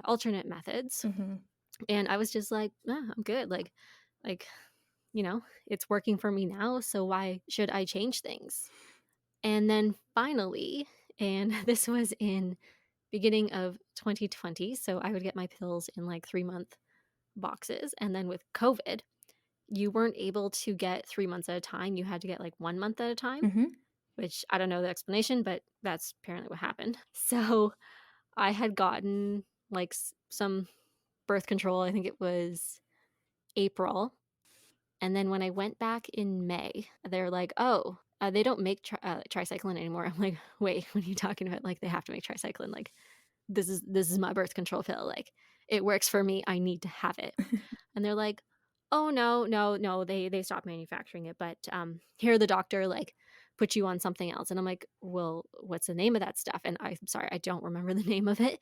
alternate methods. Mhm. And I was just like, I'm good. Like, it's working for me now. So why should I change things? And then finally, and this was in beginning of 2020. So I would get my pills in like 3-month boxes. And then with COVID, you weren't able to get 3 months at a time. You had to get like 1 month at a time, Mhm. which I don't know the explanation, but that's apparently what happened. So I had gotten like some birth control. I think it was April. And then when I went back in May, they're like, "Oh, they don't make tricycline anymore." I'm like, "Wait, what are you talking about? Like they have to make tricycline? Like this is my birth control pill. Like it works for me. I need to have it." And they're like, "Oh no, no, no, they stopped manufacturing it, but here the doctor like put you on something else." And I'm like, "Well, what's the name of that stuff?" And I'm sorry, I don't remember the name of it,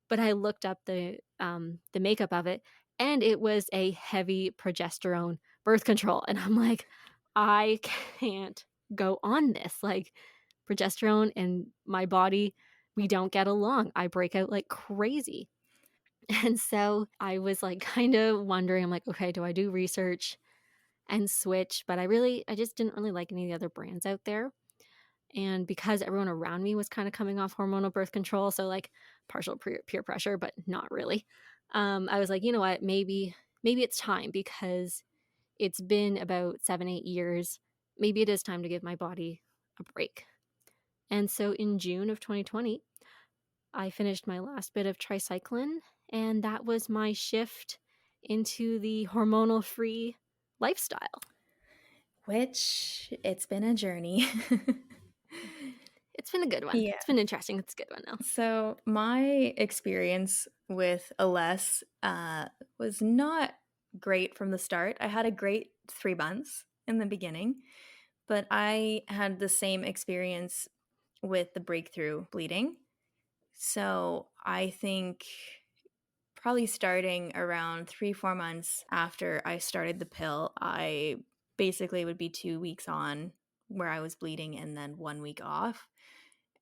but I looked up the makeup of it and it was a heavy progesterone birth control and I'm like, "I can't go on this. Like progesterone and my body, we don't get along. I break out like crazy." And so I was like kind of wondering, I'm like, okay, do I do research and switch? But I just didn't really like any of the other brands out there. And because everyone around me was kind of coming off hormonal birth control, so like partial peer pressure, but not really. I was like, you know what, maybe it's time because it's been about 7-8 years. Maybe it is time to give my body a break. And so in June of 2020, I finished my last bit of tricycline, and that was my shift into the hormonal free lifestyle. Which it's been a journey. It's been a good one. Yeah. It's been interesting. It's a good one, though. So my experience with Aless was not great from the start. I had a great 3 months in the beginning, but I had the same experience with the breakthrough bleeding. So I think probably starting around 3, 4 months after I started the pill, I basically would be 2 weeks on where I was bleeding and then 1 week off.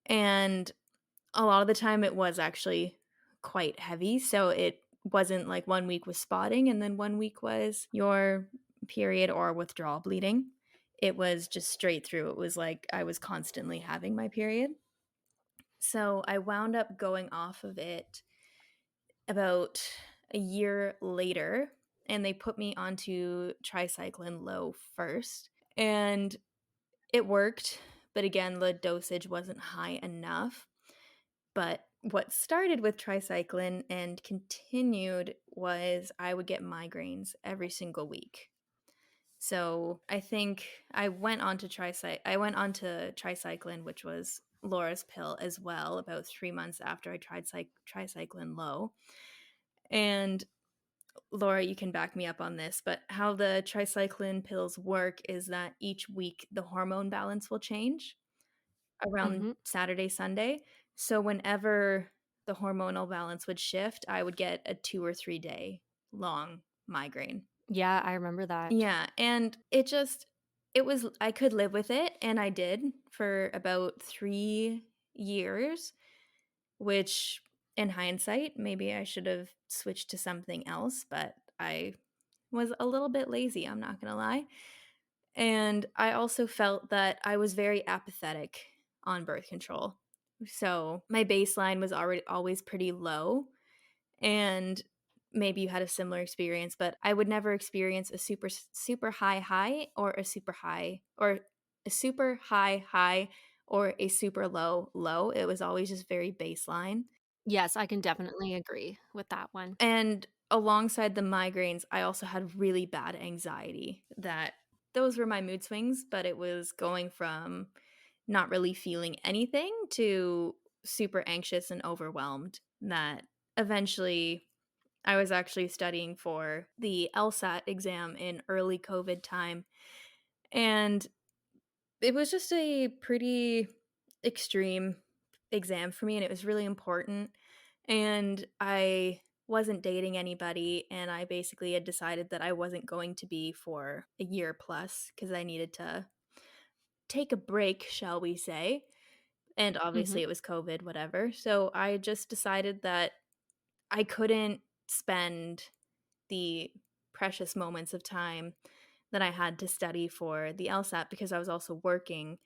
And a lot of the time it was actually quite heavy, so it wasn't like 1 week was spotting and then 1 week was your period or withdrawal bleeding. It was just straight through. It was like I was constantly having my period. So I wound up going off of it about a year later, and they put me onto tricycline low first, and it worked, but again, the dosage wasn't high enough. But what started with tricycline and continued was I would get migraines every single week. So I think I went on to tricycline, which was Laura's pill as well, about 3 months after I tried tricycline low. And Laura, you can back me up on this, but how the tricycline pills work is that each week the hormone balance will change around Mhm. Saturday, Sunday. So whenever the hormonal balance would shift, I would get a 2 or 3-day long migraine. Yeah, I remember that. Yeah, and it was I could live with it, and I did for about 3 years, which in hindsight, maybe I should have switched to something else, but I was a little bit lazy, I'm not gonna lie. And I also felt that I was very apathetic on birth control. So my baseline was already always pretty low. And maybe you had a similar experience, but I would never experience a super high high or a super high or a super high high or a super low low. It was always just very baseline. Yes, I can definitely agree with that one. And alongside the migraines, I also had really bad anxiety that those were my mood swings, but it was going from not really feeling anything to super anxious and overwhelmed that eventually I was actually studying for the LSAT exam in early COVID time. And it was just a pretty extreme exam for me, and it was really important. And I wasn't dating anybody, and I basically had decided that I wasn't going to be for a year plus because I needed to take a break, shall we say. And Mhm. obviously, it was COVID, whatever. So I just decided that I couldn't spend the precious moments of time that I had to study for the LSAT because I was also working.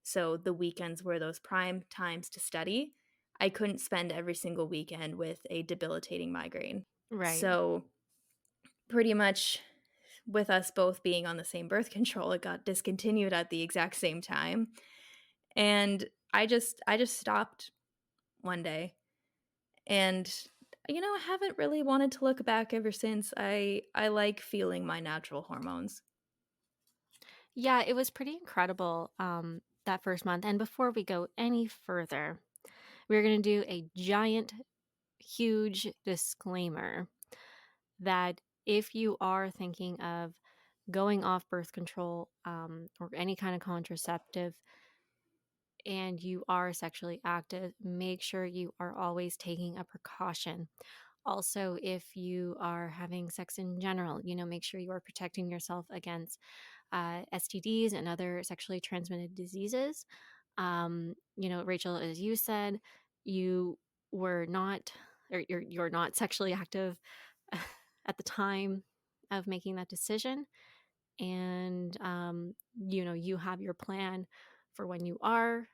So the weekends were those prime times to study. I couldn't spend every single weekend with a debilitating migraine. Right. So pretty much with us both being on the same birth control, it got discontinued at the exact same time. And I just stopped one day. And I haven't really wanted to look back ever since. I like feeling my natural hormones. Yeah, it was pretty incredible, that first month, and before we go any further, we're gonna do a giant, huge disclaimer that if you are thinking of going off birth control, or any kind of contraceptive, and you are sexually active, make sure you are always taking a precaution. Also, if you are having sex in general, make sure you are protecting yourself against STDs and other sexually transmitted diseases. Rachel, as you said, you were not, or you're not sexually active at the time of making that decision, and you have your plan for when you are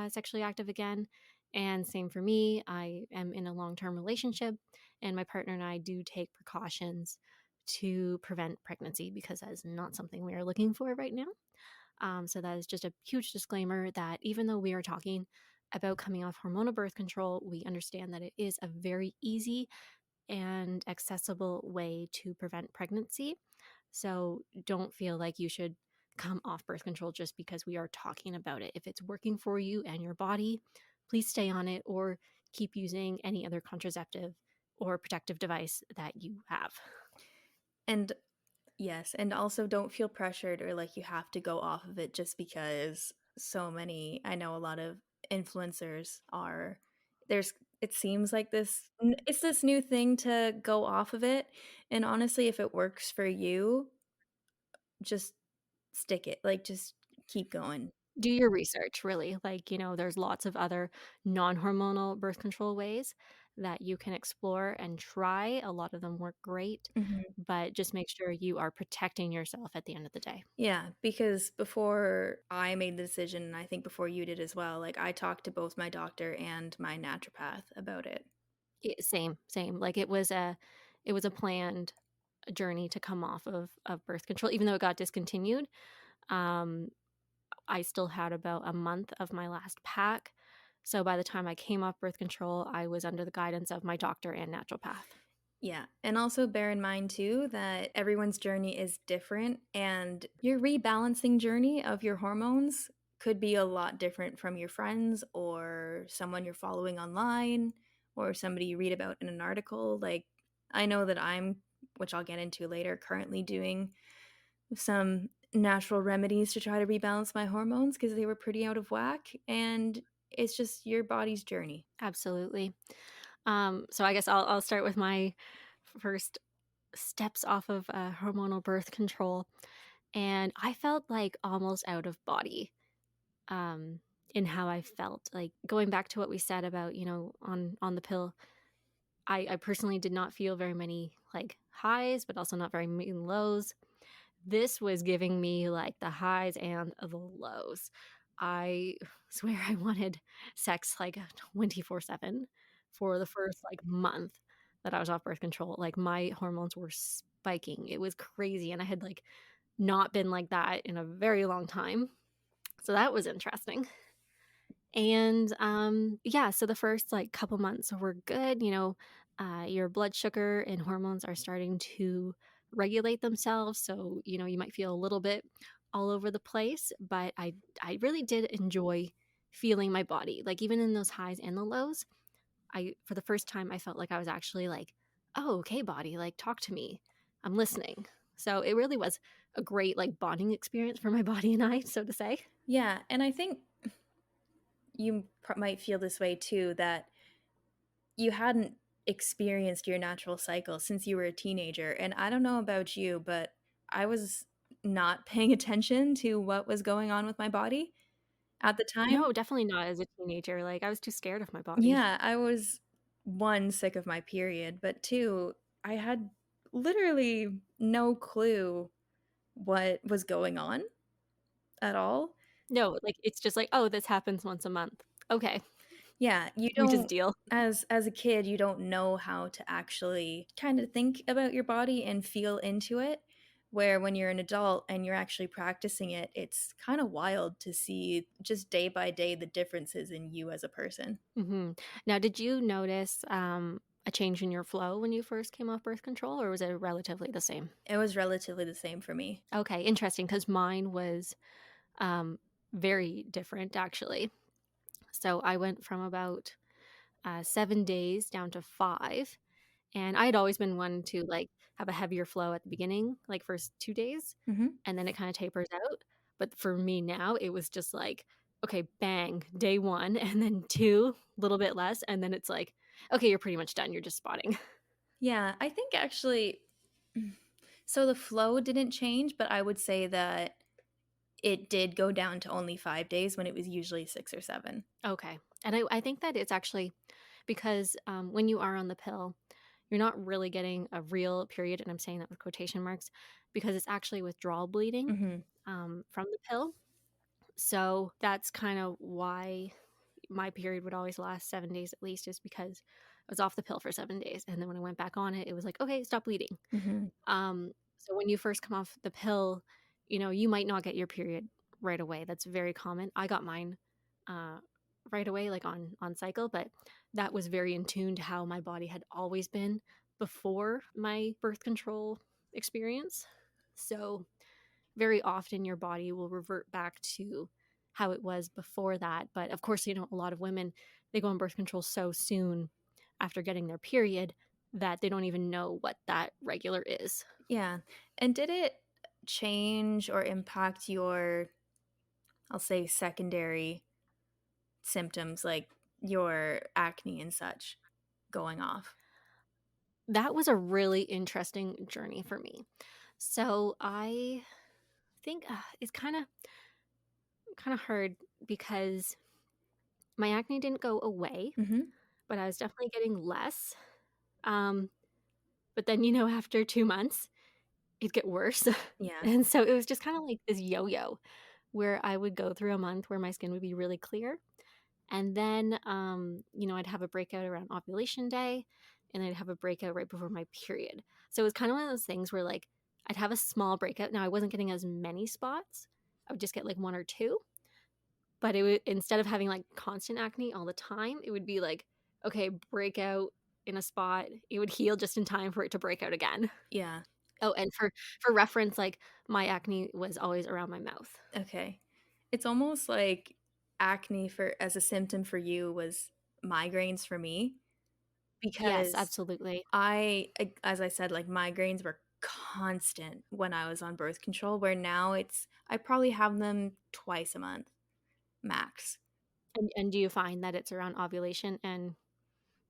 sexually active again. And same for me, I am in a long-term relationship, and my partner and I do take precautions to prevent pregnancy because that is not something we are looking for right now. So that is just a huge disclaimer that even though we are talking about coming off hormonal birth control, we understand that it is a very easy and accessible way to prevent pregnancy. So don't feel like you should come off birth control just because we are talking about it. If it's working for you and your body, please stay on it or keep using any other contraceptive or protective device that you have. And yes, and also don't feel pressured or like you have to go off of it just because I know a lot of influencers are there's it seems like it's this new thing to go off of it. And honestly, if it works for you, just stick it. Like just keep going. Do your research, really. Like, there's lots of other non-hormonal birth control ways that you can explore and try. A lot of them work great, Mhm. but just make sure you are protecting yourself at the end of the day. Yeah, because before I made the decision, and I think before you did as well, like, I talked to both my doctor and my naturopath about it. Same, same. Like, it was a planned journey to come off of birth control, even though it got discontinued. Um, I still had about a month of my last pack. So by the time I came off birth control, I was under the guidance of my doctor and naturopath. Yeah, and also bear in mind too that everyone's journey is different, and your rebalancing journey of your hormones could be a lot different from your friends or someone you're following online or somebody you read about in an article. Like, I know that I'm, which I'll get into later, currently doing some natural remedies to try to rebalance my hormones because they were pretty out of whack, and it's just your body's journey. Absolutely. So I guess I'll start with my first steps off of hormonal birth control, and I felt like almost out of body um, in how I felt. Like going back to what we said about on the pill, I personally did not feel very many like highs, but also not very many lows. This was giving me, like, the highs and the lows. I swear I wanted sex, like, 24/7 for the first, like, month that I was off birth control. Like, my hormones were spiking. It was crazy, and I had, like, not been like that in a very long time. So that was interesting. And, yeah, so the first, like, couple months were good, your blood sugar and hormones are starting to regulate themselves, so, you might feel a little bit all over the place, but I really did enjoy feeling my body, like, even in those highs and the lows, I for the first time, I felt like I was actually like, "Oh, okay, body, like, talk to me. I'm listening." So it really was a great, like, bonding experience for my body and I, so to say. Yeah, and I think you might feel this way too, that you hadn't experienced your natural cycle since you were a teenager. And I don't know about you, but I was not paying attention to what was going on with my body at the time. No, definitely not as a teenager, like, I was too scared of my body. Yeah, I was, one, sick of my period, but two, I had literally no clue what was going on at all. No, like, it's just like, "Oh, this happens once a month. Okay, Yeah, you we just don't, deal." as a kid, you don't know how to actually kinda think about your body and feel into it, where when you're an adult and you're actually practicing it, it's kinda wild to see just day by day the differences in you as a person. Mhm. Now, did you notice, a change in your flow when you first came off birth control, or was it relatively the same? It was relatively the same for me. Okay, interesting, because mine was, um, very different, actually. So I went from about, 7 days down to 5, and I had always been one to, like, have a heavier flow at the beginning, like, first 2 days, Mhm. and then it kinda tapers out, but for me now, it was just like, okay, bang, day 1, and then 2, little bit less, and then it's like, "Okay, you're pretty much done, you're just spotting." Yeah, I think actually so the flow didn't change, but I would say that it did go down to only 5 days when it was usually 6 or 7. Okay, and I think that it's actually because, when you are on the pill, you're not really getting a real period, and I'm saying that with quotation marks, because it's actually withdrawal bleeding, Mhm. from the pill. So that's kind of why my period would always last 7 days at least, is because I was off the pill for 7 days, and then when I went back on it, it was like, "Okay, stop bleeding." Mhm. So when you first come off the pill, you might not get your period right away. That's very common. I got mine, uh, right away, like, on cycle, but that was very in tune to how my body had always been before my birth control experience. So very often your body will revert back to how it was before that. But of course, a lot of women, they go on birth control so soon after getting their period that they don't even know what that regular is. Yeah, and did it change or impact your, I'll say, secondary symptoms, like your acne and such going off? That was a really interesting journey for me. So I think it's kind of kinda hard because my acne didn't go away, Mhm. but I was definitely getting less. Um, but then, after 2 months, it'd get worse. Yeah. And so it was just kinda like this yo-yo where I would go through a month where my skin would be really clear, and then, I'd have a breakout around ovulation day, and I'd have a breakout right before my period. So it was kinda one of those things where, like, I'd have a small breakout. Now I wasn't getting as many spots. I would just get, like, 1 or 2, but it would instead of having, like, constant acne all the time, it would be like, okay, breakout in a spot, it would heal just in time for it to break out again. Yeah. Oh, and for reference, like, my acne was always around my mouth. Okay. It's almost like acne for as a symptom for you was migraines for me Yes, because absolutely. as I said, like, migraines were constant when I was on birth control, where now I probably have them twice a month max. And do you find that it's around ovulation and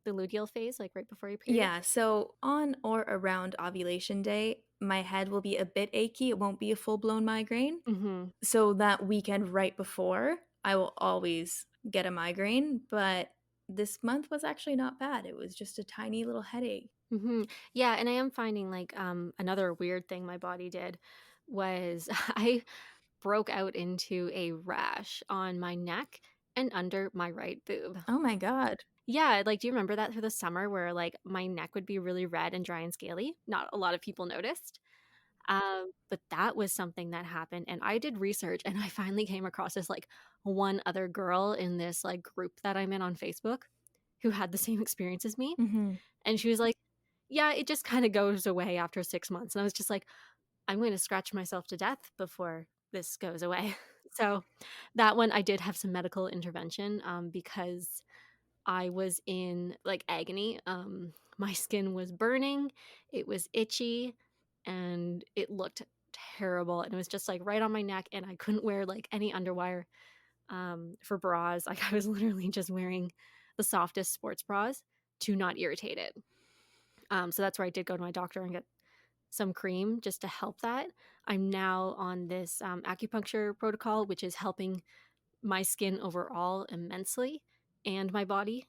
the luteal phase, like, right before your period? Yeah, so on or around ovulation day, my head will be a bit achy. It won't be a full-blown migraine. Mhm. So that weekend right before, I will always get a migraine, but this month was actually not bad. It was just a tiny little headache. Mhm. Yeah, and I am finding, like, another weird thing my body did was I broke out into a rash on my neck and under my right boob. Oh my god. Yeah, like, do you remember that through the summer where, like, my neck would be really red and dry and scaly? Not a lot of people noticed. But that was something that happened, and I did research, and I finally came across this, like, one other girl in this, like, group that I'm in on Facebook who had the same experience as me, Mhm. and she was like, "Yeah, it just kinda goes away after 6 months," and I was just like, "I'm going to scratch myself to death before this goes away." So, that one, I did have some medical intervention, because I was in, like, agony. My skin was burning, it was itchy, and it looked terrible, and it was just, like, right on my neck, and I couldn't wear, like, any underwire, for bras. Like, I was literally just wearing the softest sports bras to not irritate it. So that's where I did go to my doctor and get some cream just to help that. I'm now on this, acupuncture protocol, which is helping my skin overall immensely and my body.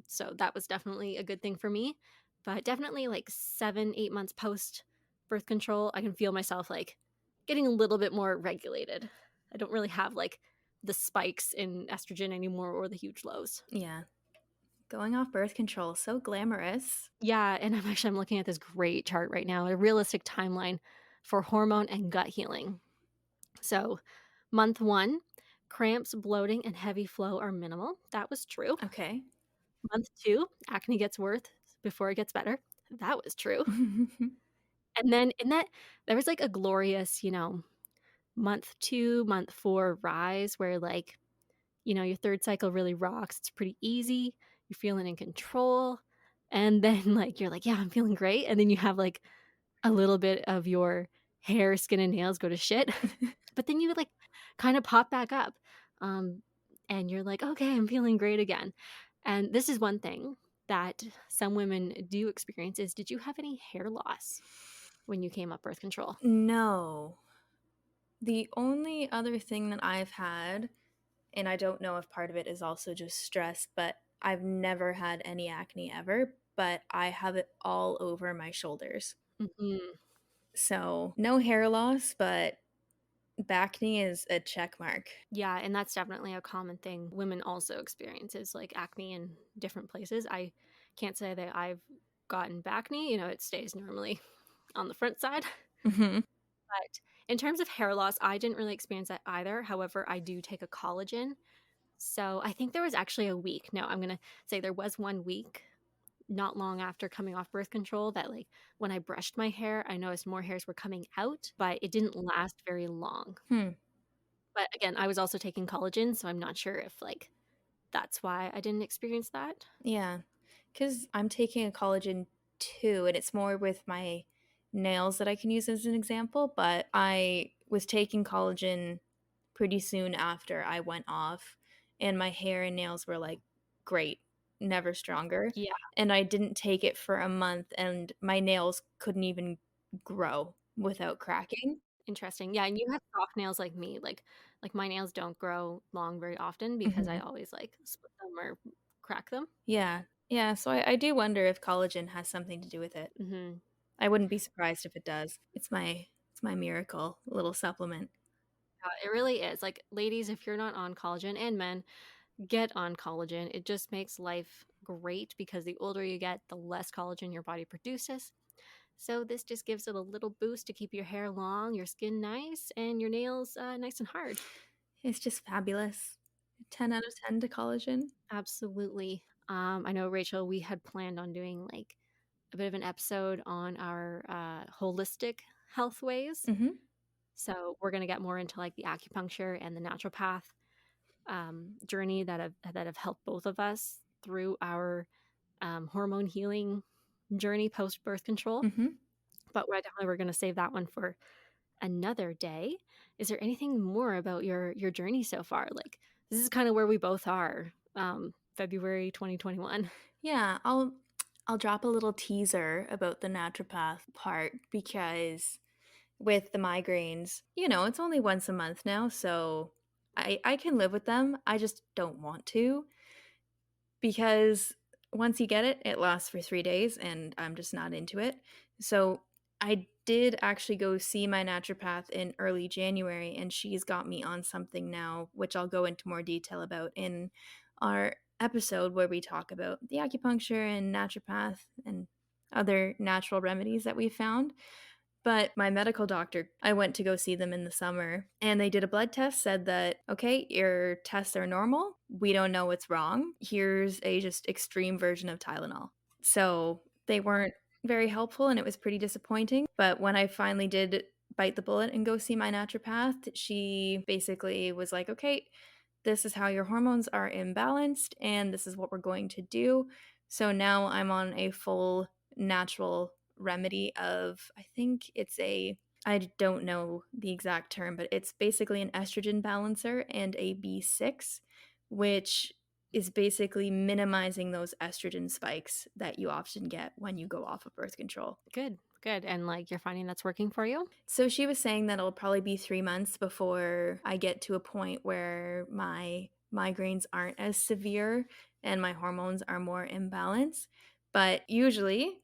So that was definitely a good thing for me. But definitely like 7, 8 months post birth control, I can feel myself like getting a little bit more regulated. I don't really have like the spikes in estrogen anymore or the huge lows. Yeah. Going off birth control, so glamorous. Yeah, and I'm looking at this great chart right now, a realistic timeline for hormone and gut healing. So, month 1, cramps, bloating, and heavy flow are minimal. That was true. Okay. Month 2, acne gets worse before it gets better. That was true. And then in that there was, like, a glorious, month 2, month 4 rise where, like, your 3rd cycle really rocks. It's pretty easy. You're feeling in control. And then, like, you're like, "Yeah, I'm feeling great." And then you have, like, a little bit of your hair, skin, and nails go to shit. But then you, like, kinda pop back up, um, and you're like, "Okay, I'm feeling great again." And this is one thing that some women do experience is did you have any hair loss when you came up birth control? No. The only other thing that I've had, and I don't know if part of it is also just stress, but I've never had any acne ever, but I have it all over my shoulders. Mhm. So, no hair loss, but Bacne is a check mark. Yeah, and that's definitely a common thing women also experience is, like, acne in different places. I can't say that I've gotten bacne, it stays normally on the front side. Mhm. But in terms of hair loss, I didn't really experience that either. However, I do take a collagen. So I think there was actually a week. No, I'm going to say there was 1 week not long after coming off birth control that, like, when I brushed my hair, I noticed more hairs were coming out, but it didn't last very long. Hmm. But again, I was also taking collagen, so I'm not sure if, like, that's why I didn't experience that. Yeah, because 'Cause I'm taking a collagen too, and it's more with my nails that I can use as an example, but I was taking collagen pretty soon after I went off, and my hair and nails were, like, great, never stronger, Yeah, and I didn't take it for a month, and my nails couldn't even grow without cracking. interesting. Yeah, and you have soft nails like me. Like, Like, my nails don't grow long very often because I Mhm. always, like, split them or crack them. Yeah. Yeah, so I do wonder if collagen has something to do with it. Mhm. I wouldn't be surprised if it does. It's my miracle little supplement. Yeah, it really is. Like, ladies, if you're not on collagen, and men, get on collagen. It just makes life great because the older you get, the less collagen your body produces. So this just gives it a little boost to keep your hair long, your skin nice, and your nails nice and hard. It's just fabulous. 10 out of 10 to collagen. Absolutely. I know, Rachel, we had planned on doing like a bit of an episode on our holistic health ways. Mhm. So we're going to get more into like the acupuncture and the naturopath journey that have helped both of us through our hormone healing journey post birth control. Mhm. But we're going to save that one for another day. Is there anything more about your journey so far? Like, this is kind of where we both are. February 2021. Yeah, I'll drop a little teaser about the naturopath part because with the migraines, it's only once a month now, so I can live with them. I just don't want to because once you get it, it lasts for 3 days and I'm just not into it. So I did actually go see my naturopath in early January and she's got me on something now, which I'll go into more detail about in our episode where we talk about the acupuncture and naturopath and other natural remedies that we found. But my medical doctor, I went to go see them in the summer and they did a blood test, said that, okay, your tests are normal. We don't know what's wrong. Here's a just extreme version of Tylenol. So they weren't very helpful and it was pretty disappointing. But when I finally did bite the bullet and go see my naturopath, she basically was like, okay, this is how your hormones are imbalanced and this is what we're going to do. So now I'm on a full natural remedy of, I think it's I don't know the exact term, but it's basically an estrogen balancer and a B6, which is basically minimizing those estrogen spikes that you often get when you go off of birth control. Good, good. And like, you're finding that's working for you? So she was saying that it'll probably be 3 months before I get to a point where my migraines aren't as severe and my hormones are more in balance. But usually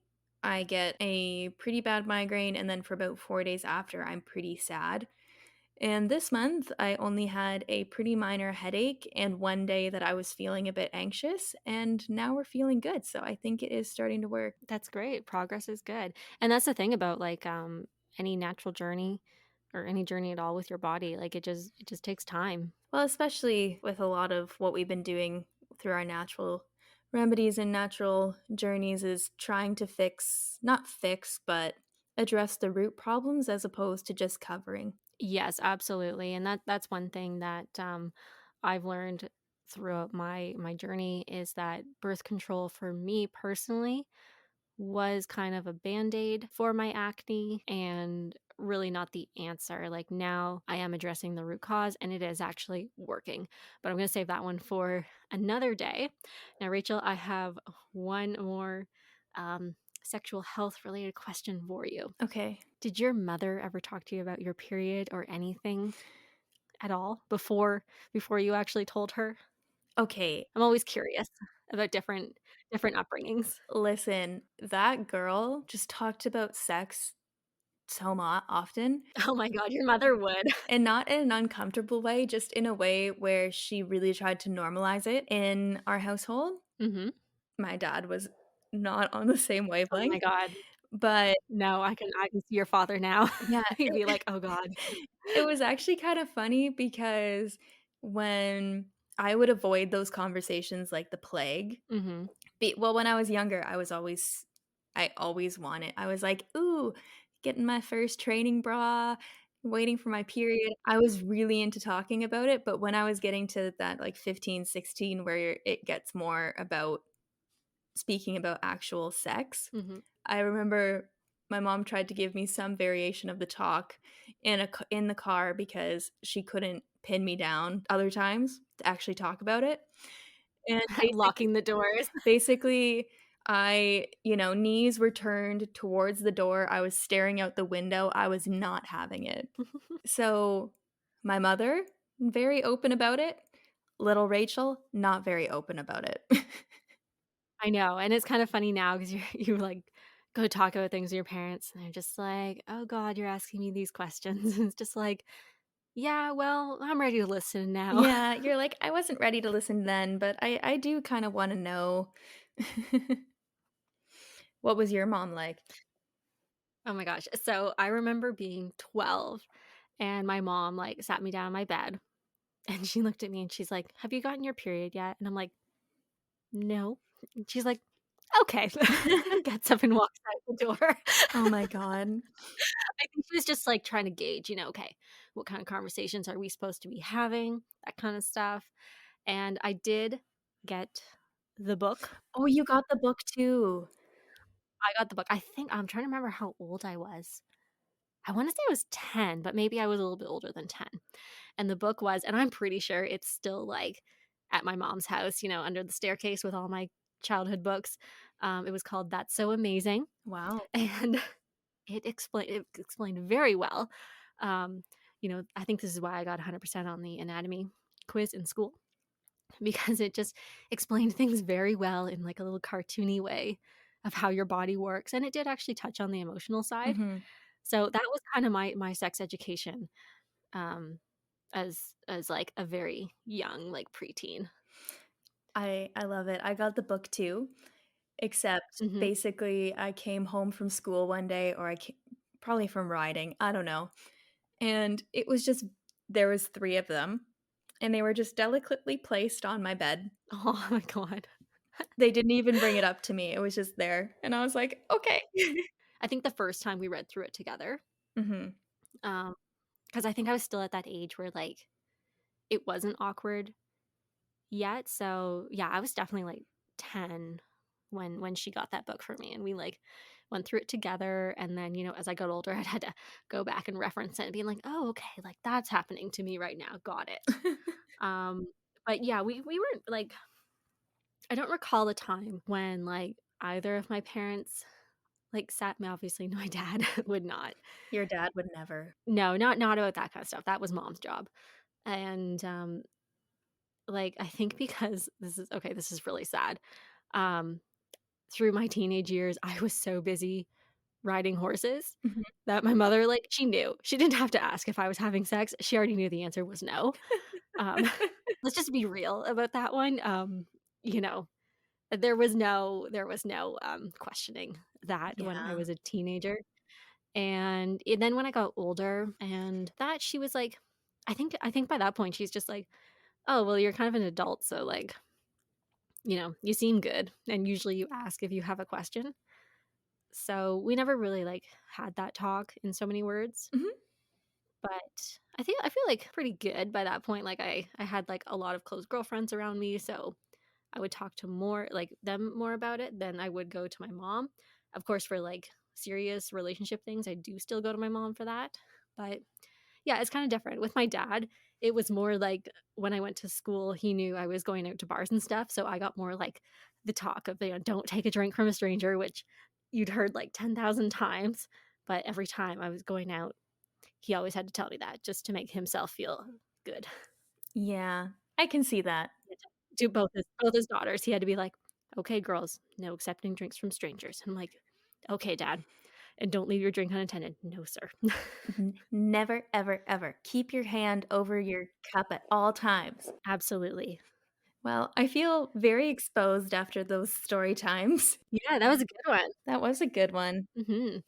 I get a pretty bad migraine, and then for about 4 days after, I'm pretty sad. And this month, I only had a pretty minor headache and one day that I was feeling a bit anxious, and now we're feeling good. So I think it is starting to work. That's great. Progress is good. And that's the thing about like any natural journey or any journey at all with your body. Like, it just takes time. Well, especially with a lot of what we've been doing through our natural remedies and natural journeys is trying to not fix, but address the root problems as opposed to just covering. Yes, absolutely. And that's one thing that I've learned throughout my journey is that birth control for me personally was kind of a band-aid for my acne and really not the answer. Like, now I am addressing the root cause and it is actually working. But I'm going to save that one for another day. Now, Rachel, I have one more sexual health related question for you. Okay. Did your mother ever talk to you about your period or anything at all before you actually told her? Okay. I'm always curious about different upbringings. Listen, that girl just talked about sex often, Oh my god, your mother would. and not in an uncomfortable way, just in a way where she really tried to normalize it in our household. Mhm. My dad was not on the same Oh my wavelength, god. but No, I can see your father now. yeah, He'd be like, "Oh god." it was actually kind of funny because when I would avoid those conversations like the plague. Mhm. Well, when I was younger, I always wanted. I was like, "Ooh, getting my first training bra, waiting for my period." I was really into talking about it, but when I was getting to that like 15, 16, where it gets more about speaking about actual sex, Mhm. I remember my mom tried to give me some variation of the talk in the car because she couldn't pin me down other times to actually talk about it. And Locking the doors. basically knees were turned towards the door. I was staring out the window. I was not having it. So my mother very open about it. Little Rachel, not very open about it. I know, and it's kind of funny now because you, like, go talk about things with your parents, and they're just like, "Oh god, you're asking me these questions." And it's just like, "Yeah, well, I'm ready to listen now." Yeah, you're like, "I wasn't ready to listen then, but I do kinda wanna know." What was your mom like? Oh my gosh. So, I remember being 12, and my mom, like, sat me down on my bed, and she looked at me and she's like, "Have you gotten your period yet?" And I'm like, "No." And she's like, "Okay." And gets up and walks out the door. Oh my god. I think she was just, like, trying to gauge, okay, what kind of conversations are we supposed to be having, that kinda stuff, and I did get the book. Oh, you got the book too. I got the book. I think I'm trying to remember how old I was. I wanna say I was 10, but maybe I was a little bit older than 10, and the book was and I'm pretty sure it's still, like, at my mom's house, under the staircase with all my childhood books. It was called That's So Amazing, Wow. and it explained very well. Um, I think this is why I got 100% on the anatomy quiz in school because it just explained things very well in like a little cartoony way of how your body works, and it did actually touch on the emotional side. Mhm. So that was kind of my sex education um, as like a very young like preteen. I love it. I got the book too, except Hmm. basically I came home from school one day or probably from riding, I don't know, and it was just there was 3 of them, and they were just delicately placed on my bed. Oh my god! They didn't even bring it up to me, it was just there, and I was like, "Okay." I think the first time we read through it together, Mhm. because I think I was still at that age where like it wasn't awkward yet. So, yeah, I was definitely, like, 10 when she got that book for me, and we, like, went through it together, and then, as I got older, I had to go back and reference it and being like, "Oh, okay, like, that's happening to me right now, got it." Um, but, yeah, we weren't, like I don't recall a time when, like, either of my parents, like, sat me obviously, my dad would not. Your dad would never. No, not about that kinda stuff, that was mom's job, and, like, I think because this is really sad, um through my teenage years, I was so busy riding horses Mhm. that my mother, like, she knew. She didn't have to ask if I was having sex. She already knew the answer was no. Um, let's just be real about that one. You know, there was no questioning that when I Yeah. was a teenager. And then when I got older and that she was like I think by that point she's just like, "Oh, well, you're kind of an adult, so, like, you seem good, and usually you ask if you have a question." So, we never really, like, had that talk in so many words, Mhm. but I feel, like, pretty good by that point, like, I had, like, a lot of close girlfriends around me, so I would talk to them more about it than I would go to my mom. Of course, for, like, serious relationship things, I do still go to my mom for that, but yeah, it's kinda different. With my dad, it was more like when I went to school, he knew I was going out to bars and stuff, so I got more like the talk of, "Don't take a drink from a stranger," which you'd heard like 10,000 times, but every time I was going out, he always had to tell me that just to make himself feel good. Yeah, I can see that. To both his daughters, he had to be like, "Okay, girls, no accepting drinks from strangers." I'm like, "Okay, dad, and don't leave your drink unattended." "No, sir." Never, ever, ever keep your hand over your cup at all times. Absolutely. Well, I feel very exposed after those story times. Yeah, that was a good one. That was a good one. Mhm.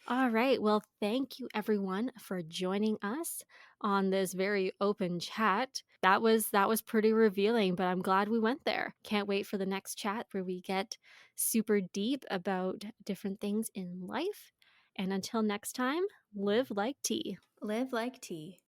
All right. Well, thank you everyone for joining us on this very open chat. That was pretty revealing, but I'm glad we went there. Can't wait for the next chat where we get super deep about different things in life. And until next time, live like tea. Live like tea.